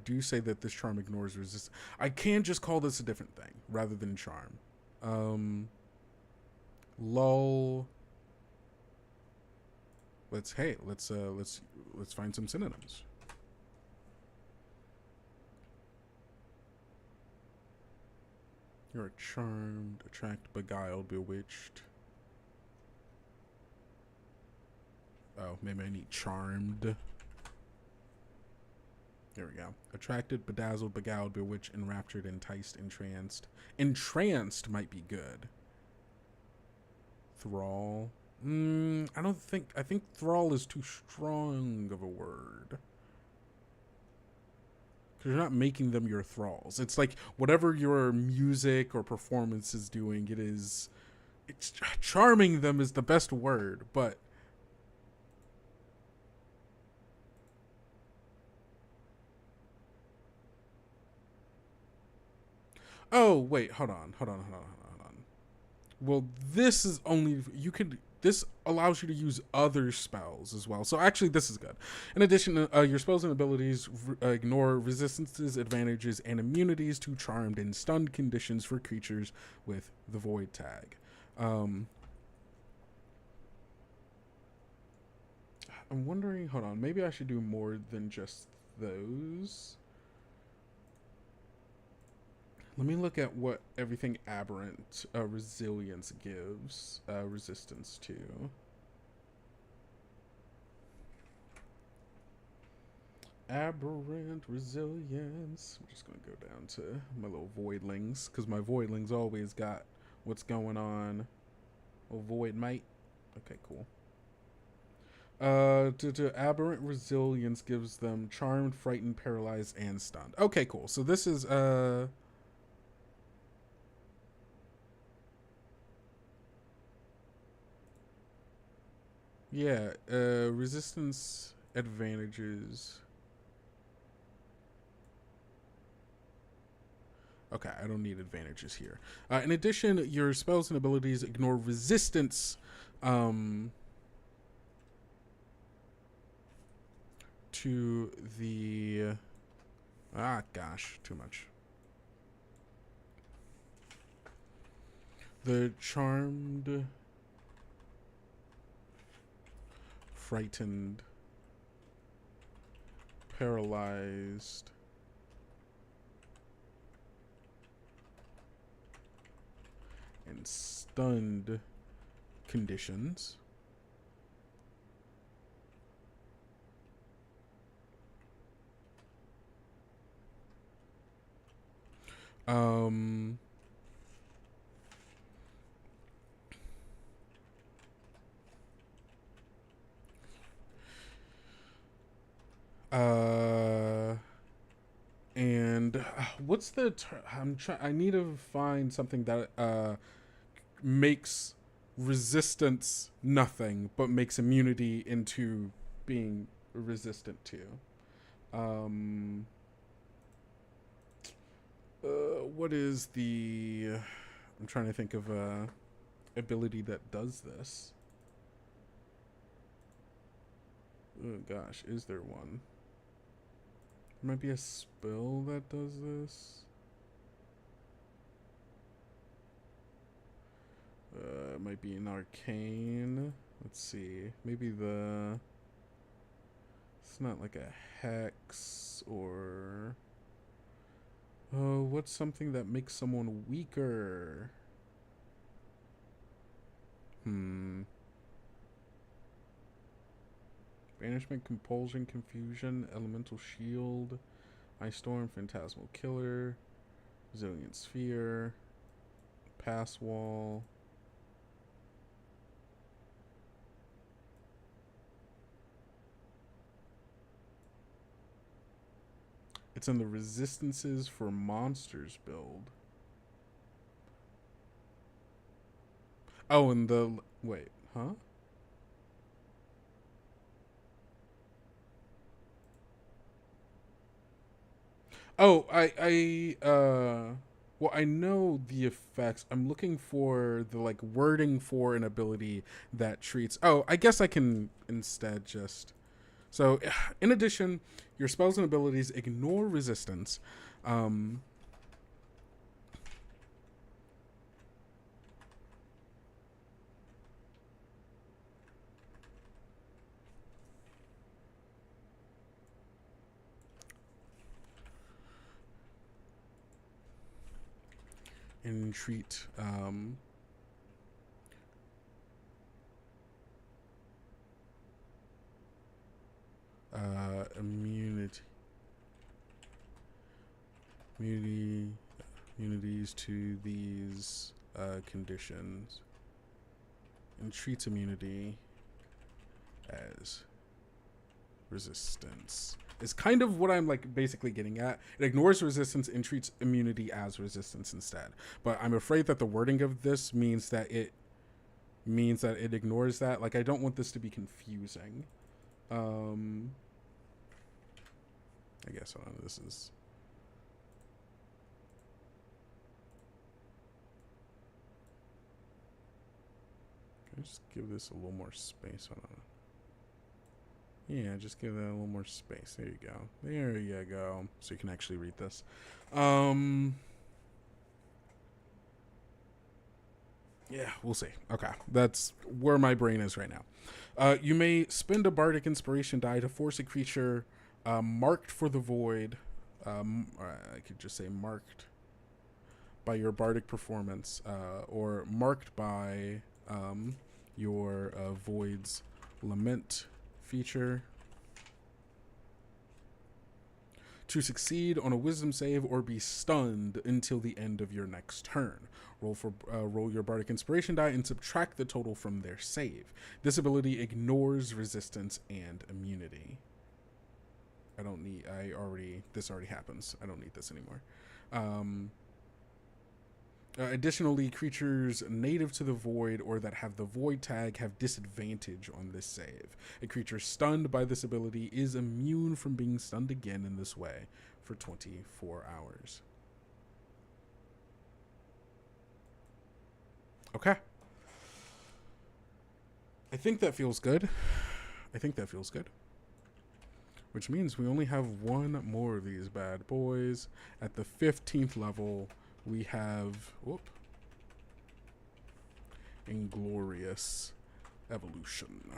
do say that this charm ignores resistance. I can just call this a different thing rather than charm. Lull. Let's find some synonyms. You're charmed, attract, beguiled, bewitched. Oh, maybe I need charmed. There we go. Attracted, bedazzled, beguiled, bewitched, enraptured, enticed, entranced. Entranced might be good. Thrall. I think thrall is too strong of a word. Because you're not making them your thralls. It's like whatever your music or performance is doing, it's charming them is the best word, but oh, wait, hold on. Well, this is only, this allows you to use other spells as well. So actually, this is good. In addition, your spells and abilities ignore resistances, advantages, and immunities to charmed and stunned conditions for creatures with the void tag. I'm wondering, hold on, maybe I should do more than just those. Let me look at what everything aberrant resilience gives resistance to. Aberrant resilience. I'm just going to go down to my little voidlings, because my voidlings always got what's going on. Oh, void might. Okay, cool. To aberrant resilience gives them charmed, frightened, paralyzed, and stunned. Okay, cool. So this is yeah, resistance advantages. Okay, I don't need advantages here. In addition, your spells and abilities ignore resistance to the... gosh, too much. The charmed, frightened, paralyzed, and stunned conditions. And what's the I need to find something that makes resistance nothing but makes immunity into being resistant to. What is the... I'm trying to think of a ability that does this. Oh gosh, is there one? There might be a spell that does this. might be an arcane. Let's see. Maybe the... It's not like a hex or... Oh, what's something that makes someone weaker? Banishment, compulsion, confusion, elemental shield, ice storm, phantasmal killer, resilient sphere, pass wall. It's in the resistances for monsters build. Oh, and the... Wait, huh? Oh, well, I know the effects. I'm looking for the, like, wording for an ability that treats... Oh, I guess I can instead just... So, in addition, your spells and abilities ignore resistance. And treat immunities to these conditions, and treats immunity as resistance. Is kind of what I'm like basically getting at. It ignores resistance and treats immunity as resistance instead. But I'm afraid that the wording of this means that it ignores that. Like, I don't want this to be confusing. I guess hold on, this is... Can I just give this a little more space? Hold on. Yeah, just give that a little more space. There you go. There you go. So you can actually read this. Yeah, we'll see. Okay, that's where my brain is right now. You may spend a bardic inspiration die to force a creature marked for the void. I could just say marked by your bardic performance, or marked by your void's lament feature, to succeed on a wisdom save or be stunned until the end of your next turn. Roll your bardic inspiration die and subtract the total from their save. This ability ignores resistance and immunity. This already happens. I don't need this anymore. Additionally, creatures native to the void or that have the void tag have disadvantage on this save. A creature stunned by this ability is immune from being stunned again in this way for 24 hours. Okay. I think that feels good. Which means we only have one more of these bad boys. At the 15th level, we have Inglorious Evolution.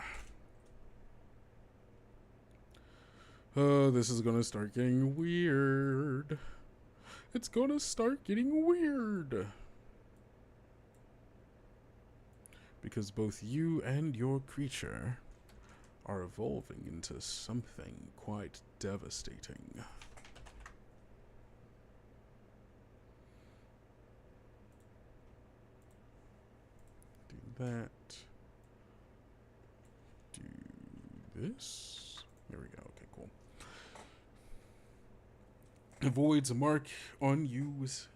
Oh, this is gonna start getting weird. It's gonna start getting weird. Because both you and your creature are evolving into something quite devastating. That. Do this. There we go. Okay, cool. The void's mark on you is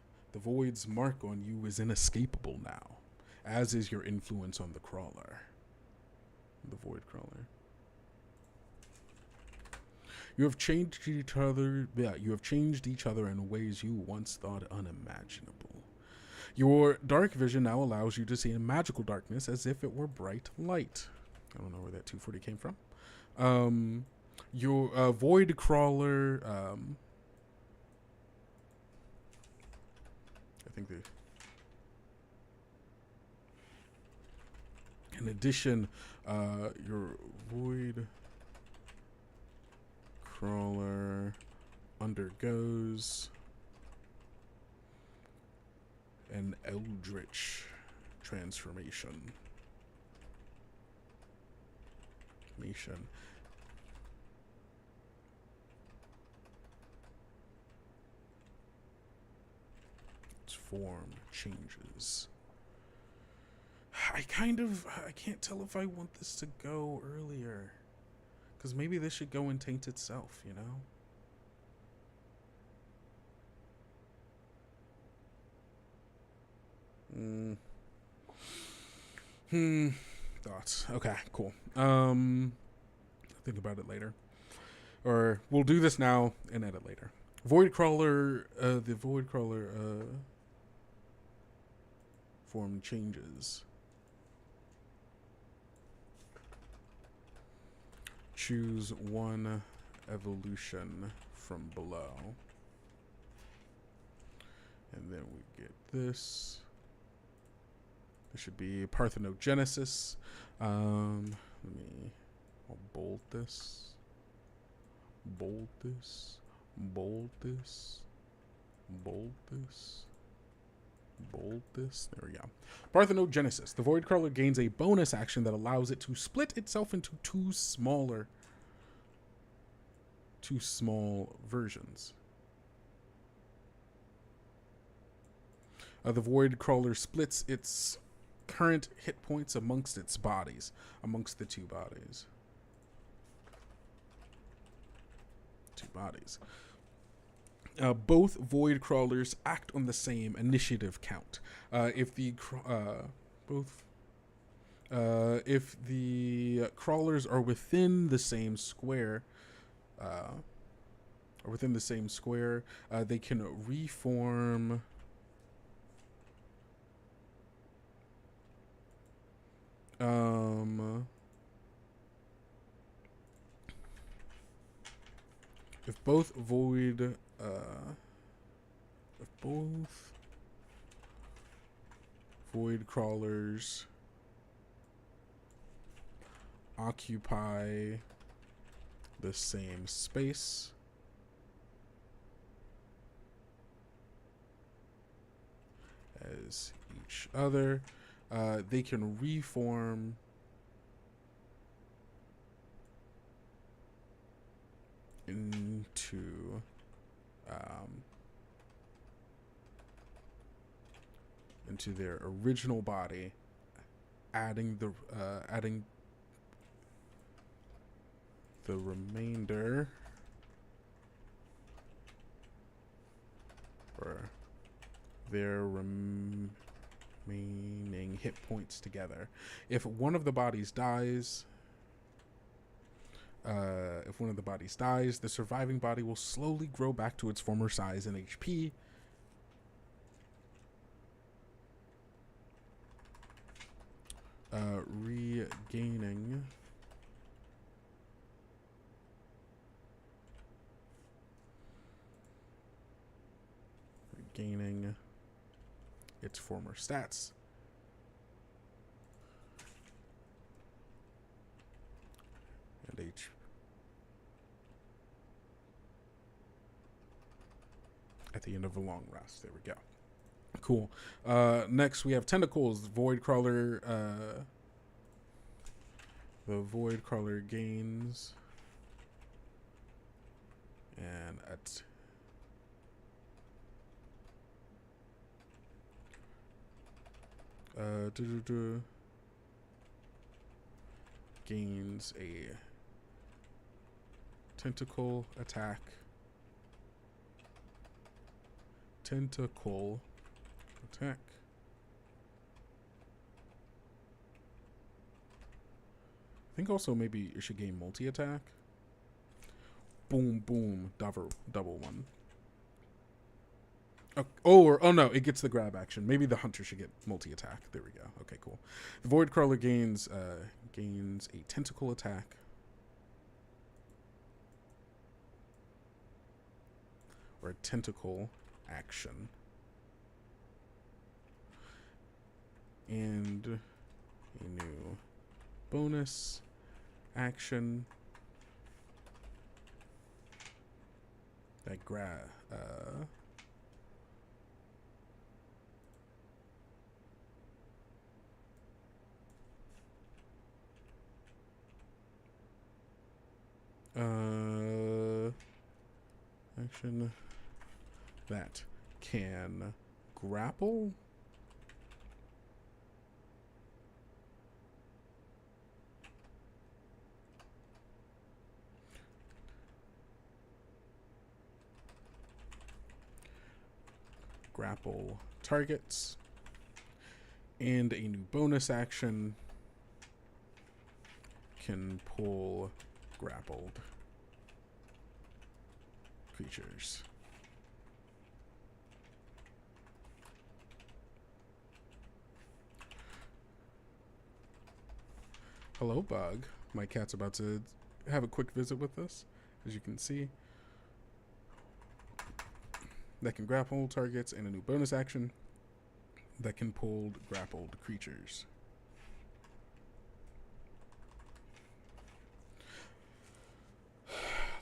inescapable now, as is your influence on the crawler. The void crawler. You have changed each other. Yeah, you have changed each other in ways you once thought unimaginable. Your dark vision now allows you to see in magical darkness as if it were bright light. I don't know where that 240 came from. Your void crawler. I think In addition, your void crawler undergoes an eldritch transformation. Its form changes. I can't tell if I want this to go earlier. Because maybe this should go in Taint itself, you know? Thoughts. Okay, cool. Think about it later. Or we'll do this now and edit later. Void Crawler, the Void Crawler form changes. Choose one evolution from below. And then we get this. This should be parthenogenesis. I'll bold this. Bold this. Bold this. Bold this. Bold this. There we go. Parthenogenesis. The Void Crawler gains a bonus action that allows it to split itself into two small versions. The Void Crawler splits its current hit points amongst its bodies, amongst the two bodies. Both Void Crawlers act on the same initiative count. If the crawlers are within the same square, they can reform. If both void crawlers occupy the same space, as each other, they can reform into their original body, adding the remainder, or their remaining hit points together. If one of the bodies dies, the surviving body will slowly grow back to its former size and HP. Regaining its former stats. And HP. At the end of a long rest. There we go. Cool. Next we have tentacles. Void Crawler. The Void Crawler gains and gains a tentacle attack. I think also maybe it should gain multi-attack. Boom, boom, double one. Oh no, it gets the grab action. Maybe the hunter should get multi-attack. There we go. Okay, cool. The Void Crawler gains a tentacle attack. Or a tentacle action. And a new bonus action that action that can grapple targets, and a new bonus action can pull grappled creatures. Hello, Bug. My cat's about to have a quick visit with us, as you can see. That can grapple targets, and a new bonus action that can pull grappled creatures.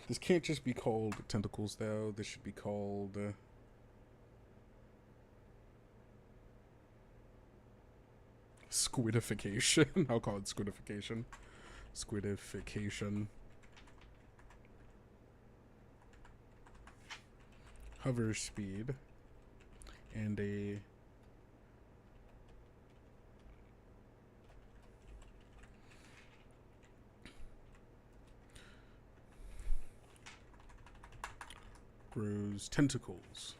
This can't just be called tentacles, though. This should be called squidification. I'll call it squidification. Squidification. Hover speed. And a grows tentacles.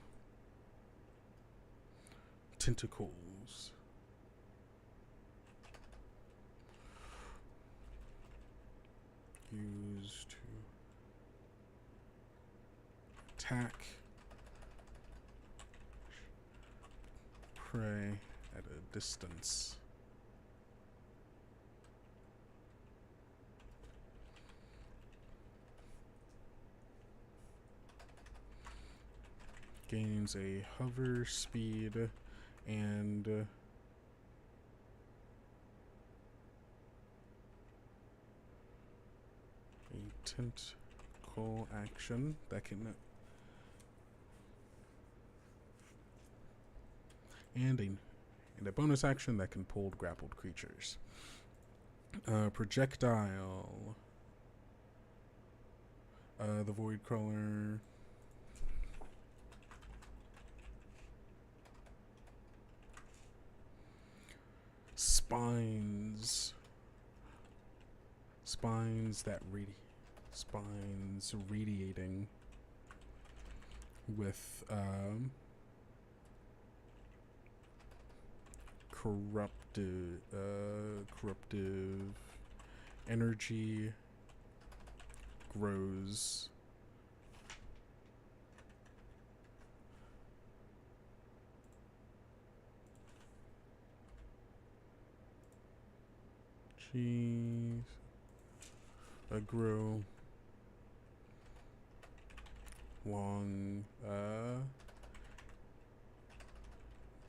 Used to attack prey at a distance. Gains a hover speed and a tentacle action that can and a bonus action that can pull grappled creatures. Projectile. The Void Crawler. Spines radiating with corruptive energy, grows grow long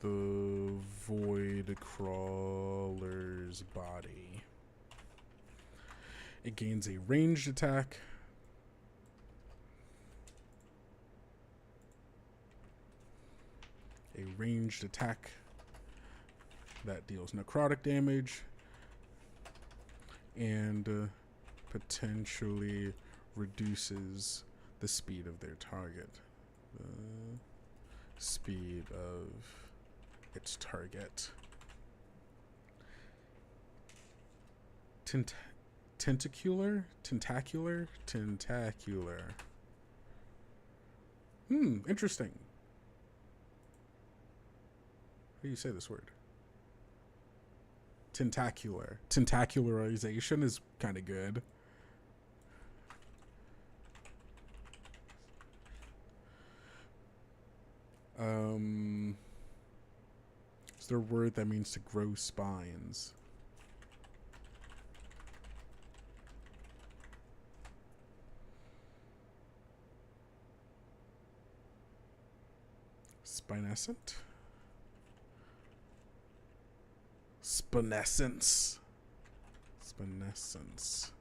the Void Crawler's body. It gains a ranged attack. A ranged attack that deals necrotic damage and potentially reduces the speed of their target. The speed of its target. Tentacular. Interesting. How do you say this word? Tentacular. Tentacularization is kind of good. Is there a word that means to grow spines? Spinescent? Spinescence. Spinescence. Is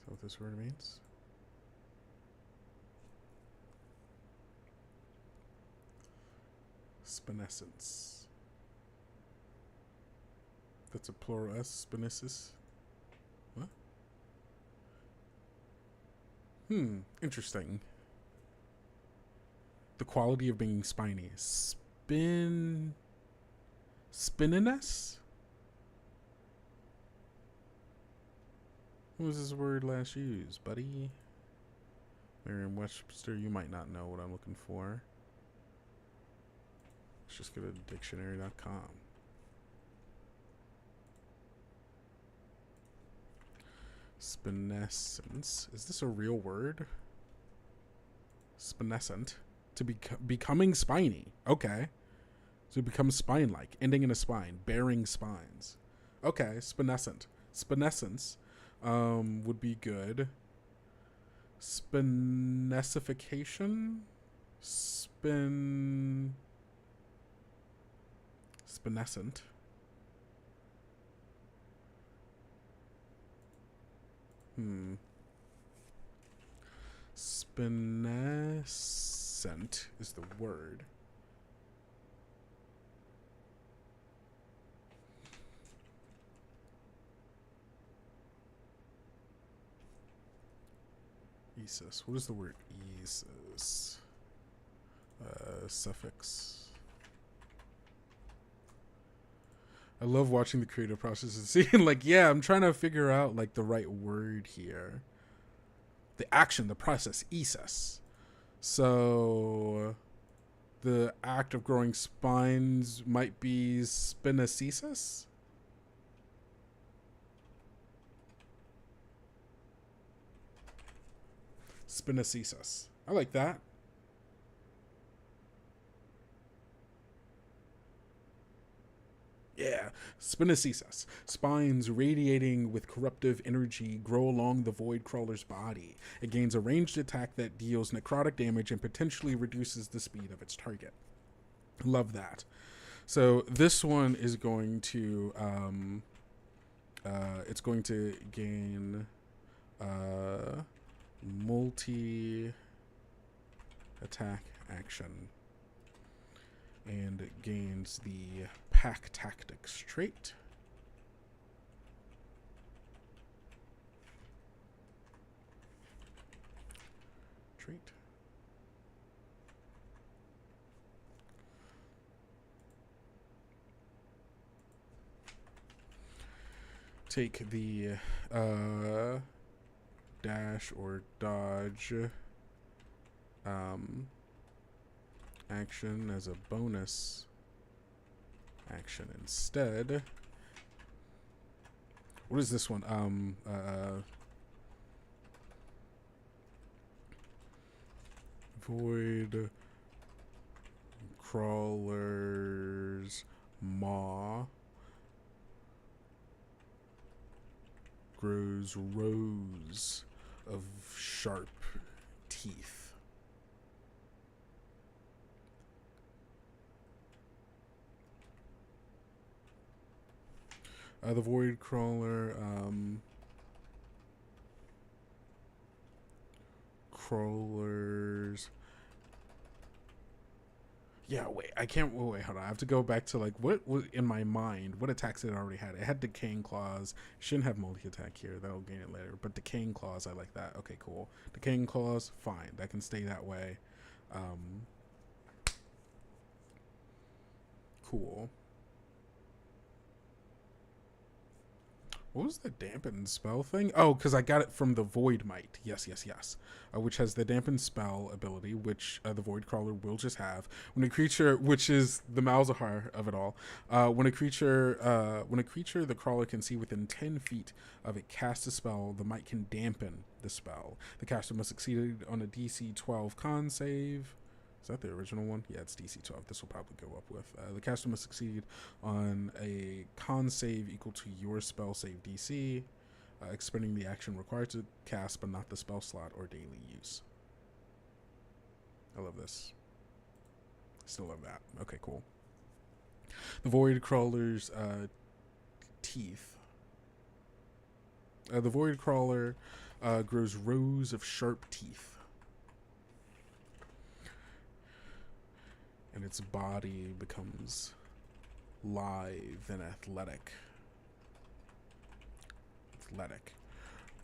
that what this word means? Spinescence. That's a plural S. Spinescence. What? Interesting. The quality of being spiny. Spininess? When was this word last used, buddy? Merriam-Webster, you might not know what I'm looking for. Let's just go to dictionary.com. Spinescence. Is this a real word? Spinescent. To be becoming spiny. Okay. So it becomes spine-like, ending in a spine, bearing spines. Okay, spinescent. Spinescence would be good. Spinesification? Spinescent. Spinescent is the word. Esis. What is the word esis? Suffix. I love watching the creative process and seeing, like, yeah, I'm trying to figure out, like, the right word here. The action, the process, esis. So, the act of growing spines might be spinescesis? Spinescesis. I like that. Yeah, spinescesis. Spines radiating with corruptive energy grow along the void crawler's body. It gains a ranged attack that deals necrotic damage and potentially reduces the speed of its target. Love that. So this one is going to it's going to gain multi attack action. And it gains the Pack Tactics trait. Take the dash or dodge action as a bonus action instead. What is this one? Void Crawler's Maw grows rows of sharp teeth. The Void Crawler crawlers. Yeah, wait. I can't. Wait, hold on. I have to go back to like what was in my mind. What attacks it already had? It had Decaying Claws. Shouldn't have multi attack here. That'll gain it later. But Decaying Claws, I like that. Okay, cool. Decaying Claws, fine. That can stay that way. Cool. What was the dampened spell thing? Oh, because I got it from the Void Might. Yes. Which has the dampened spell ability, which the Void Crawler will just have. When a creature, which is the Malzahar of it all, when a creature the Crawler can see within 10 feet of it casts a spell, the Might can dampen the spell. The caster must succeed on a DC 12 con save. Is that the original one? Yeah, it's DC 12. This will probably go up with. The caster must succeed on a con save equal to your spell save DC, expending the action required to cast, but not the spell slot or daily use. I love this. Still love that. Okay, cool. The Void Crawler's teeth The Void Crawler grows rows of sharp teeth, and its body becomes lithe and athletic,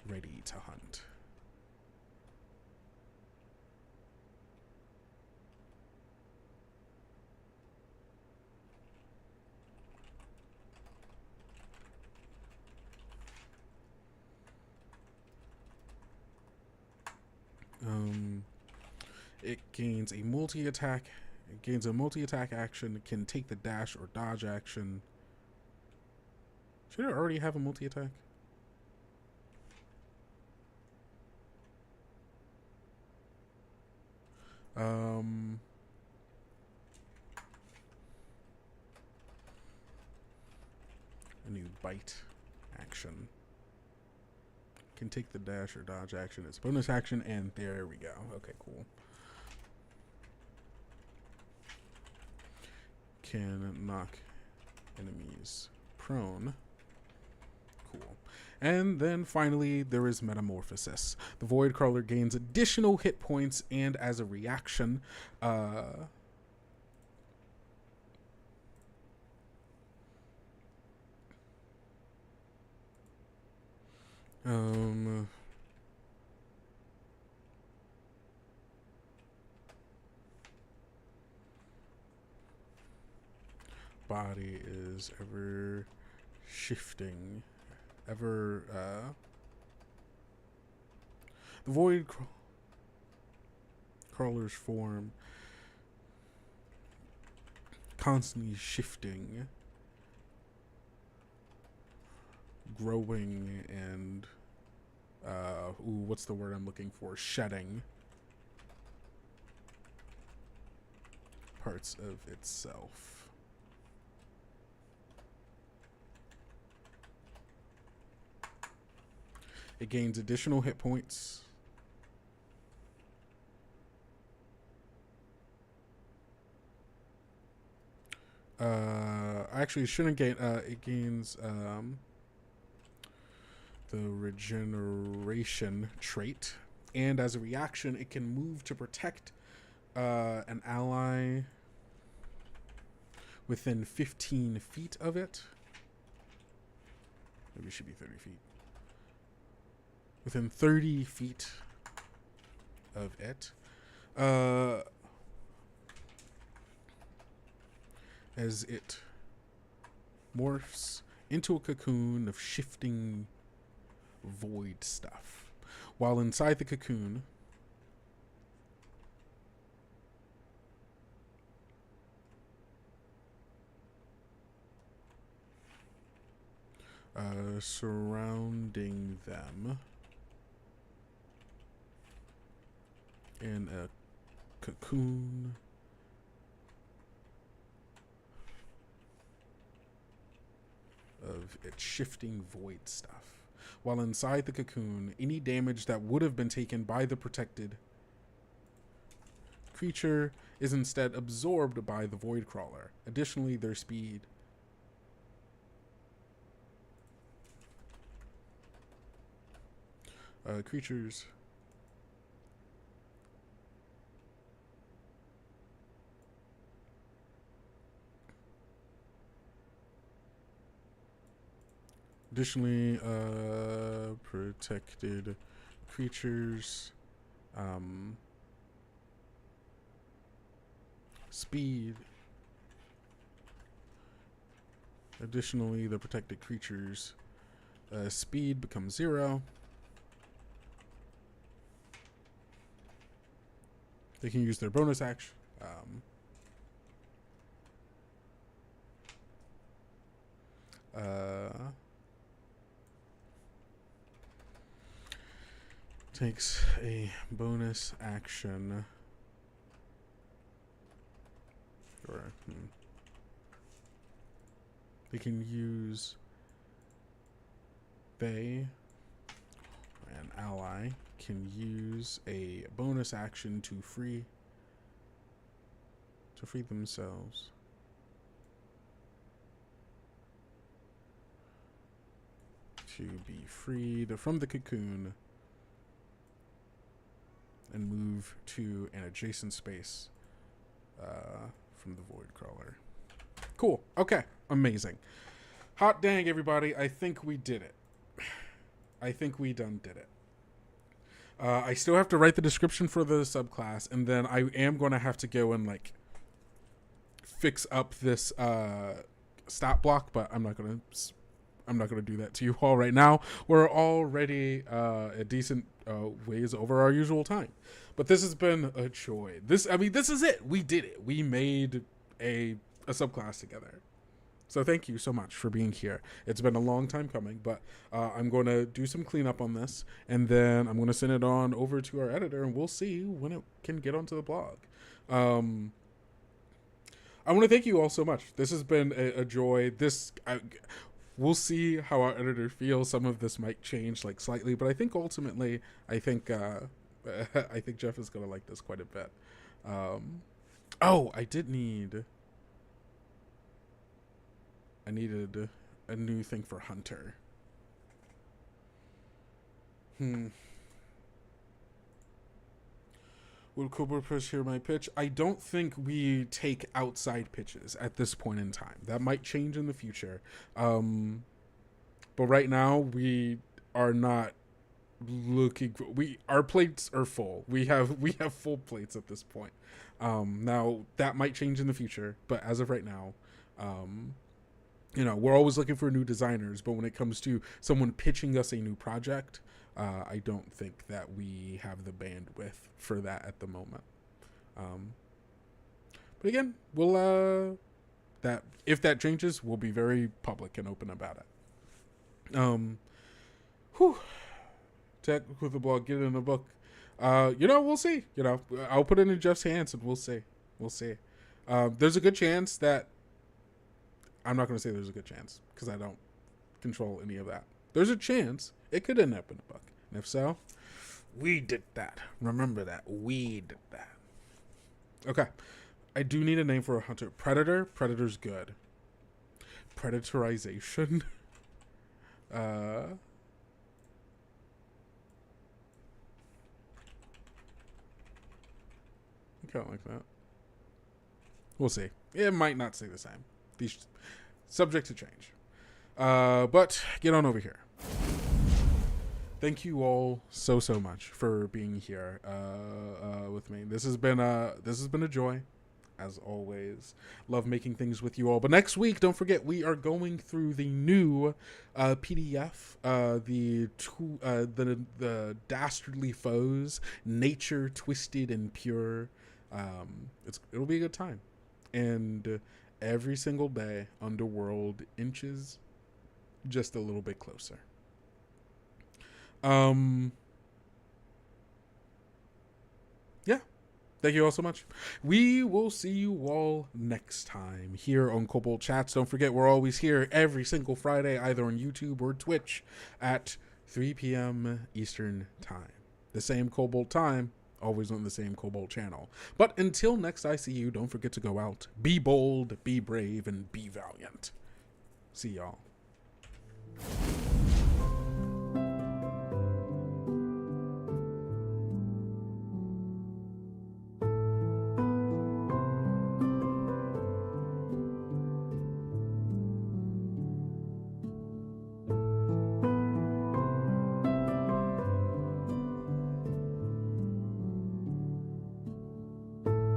ready to hunt. It gains a multi-attack. It gains a multi-attack action. It can take the dash or dodge action. Should it already have a multi-attack? A new bite action. Can take the dash or dodge action. It's bonus action, and there we go. Okay, cool. Can knock enemies prone. Cool. And then finally, there is Metamorphosis. The Void Crawler gains additional hit points, and as a reaction, body is ever shifting, the Void Crawler's form constantly shifting, growing, and what's the word I'm looking for? Shedding parts of itself. It gains additional hit points. Actually, it shouldn't gain. It gains the regeneration trait, and as a reaction, it can move to protect an ally within 15 feet of it. Maybe it should be 30 feet. Within 30 feet of it. As it morphs into a cocoon of shifting void stuff. While inside the cocoon, surrounding them in a cocoon of its shifting void stuff. While inside the cocoon, any damage that would have been taken by the protected creature is instead absorbed by the Void Crawler. Additionally, their speed creatures additionally protected creatures speed. Additionally, the protected creatures speed becomes 0. They can use their bonus action. Takes a bonus action. Or, they can use an ally can use a bonus action to free themselves. to be freed from the cocoon and move to an adjacent space from the void crawler. Cool. Okay. Amazing. Hot dang, everybody. I think we did it. I think we done did it. I still have to write the description for the subclass, and then I am going to have to go and like fix up this stat block, but I'm not going to do that to you all right now. We're already a decent ways over our usual time. But this has been a joy. This is it. We did it. We made a subclass together. So thank you so much for being here. It's been a long time coming, but I'm going to do some cleanup on this, and then I'm going to send it on over to our editor, and we'll see when it can get onto the blog. I want to thank you all so much. This has been a joy. We'll see how our editor feels. Some of this might change like slightly, but I think ultimately, I think Jeff is going to like this quite a bit. I needed a new thing for Hunter. Will Kobold Press hear my pitch? I don't think we take outside pitches at this point in time. That might change in the future. But right now we are not looking. Our plates are full. We have full plates at this point. Now that might change in the future, but as of right now, we're always looking for new designers, but when it comes to someone pitching us a new project, I don't think that we have the bandwidth for that at the moment. But again, we'll if that changes, we'll be very public and open about it. Tech with the blog, get it in a book. We'll see. I'll put it in Jeff's hands and we'll see. There's a good chance that I'm not going to say there's a good chance because I don't control any of that. There's a chance it could end up in a book. And if so, we did that. Remember that. We did that. Okay. I do need a name for a hunter. Predator. Predator's good. Predatorization. I kind of like that. We'll see. It might not stay the same. These subject to change. But get on over here. Thank you all so much for being here with me. This has been a joy, as always. Love making things with you all. But next week, don't forget, we are going through the new PDF, the Dastardly Foes, Nature Twisted and Pure. It'll be a good time, and every single day, Underworld inches just a little bit closer. Yeah. Thank you all so much. We will see you all next time here on Kobold Chats. Don't forget, we're always here every single Friday, either on YouTube or Twitch at 3 p.m. Eastern Time. The same Kobold time, always on the same Kobold channel. But until next I see you, don't forget to go out, be bold, be brave, and be valiant. See y'all.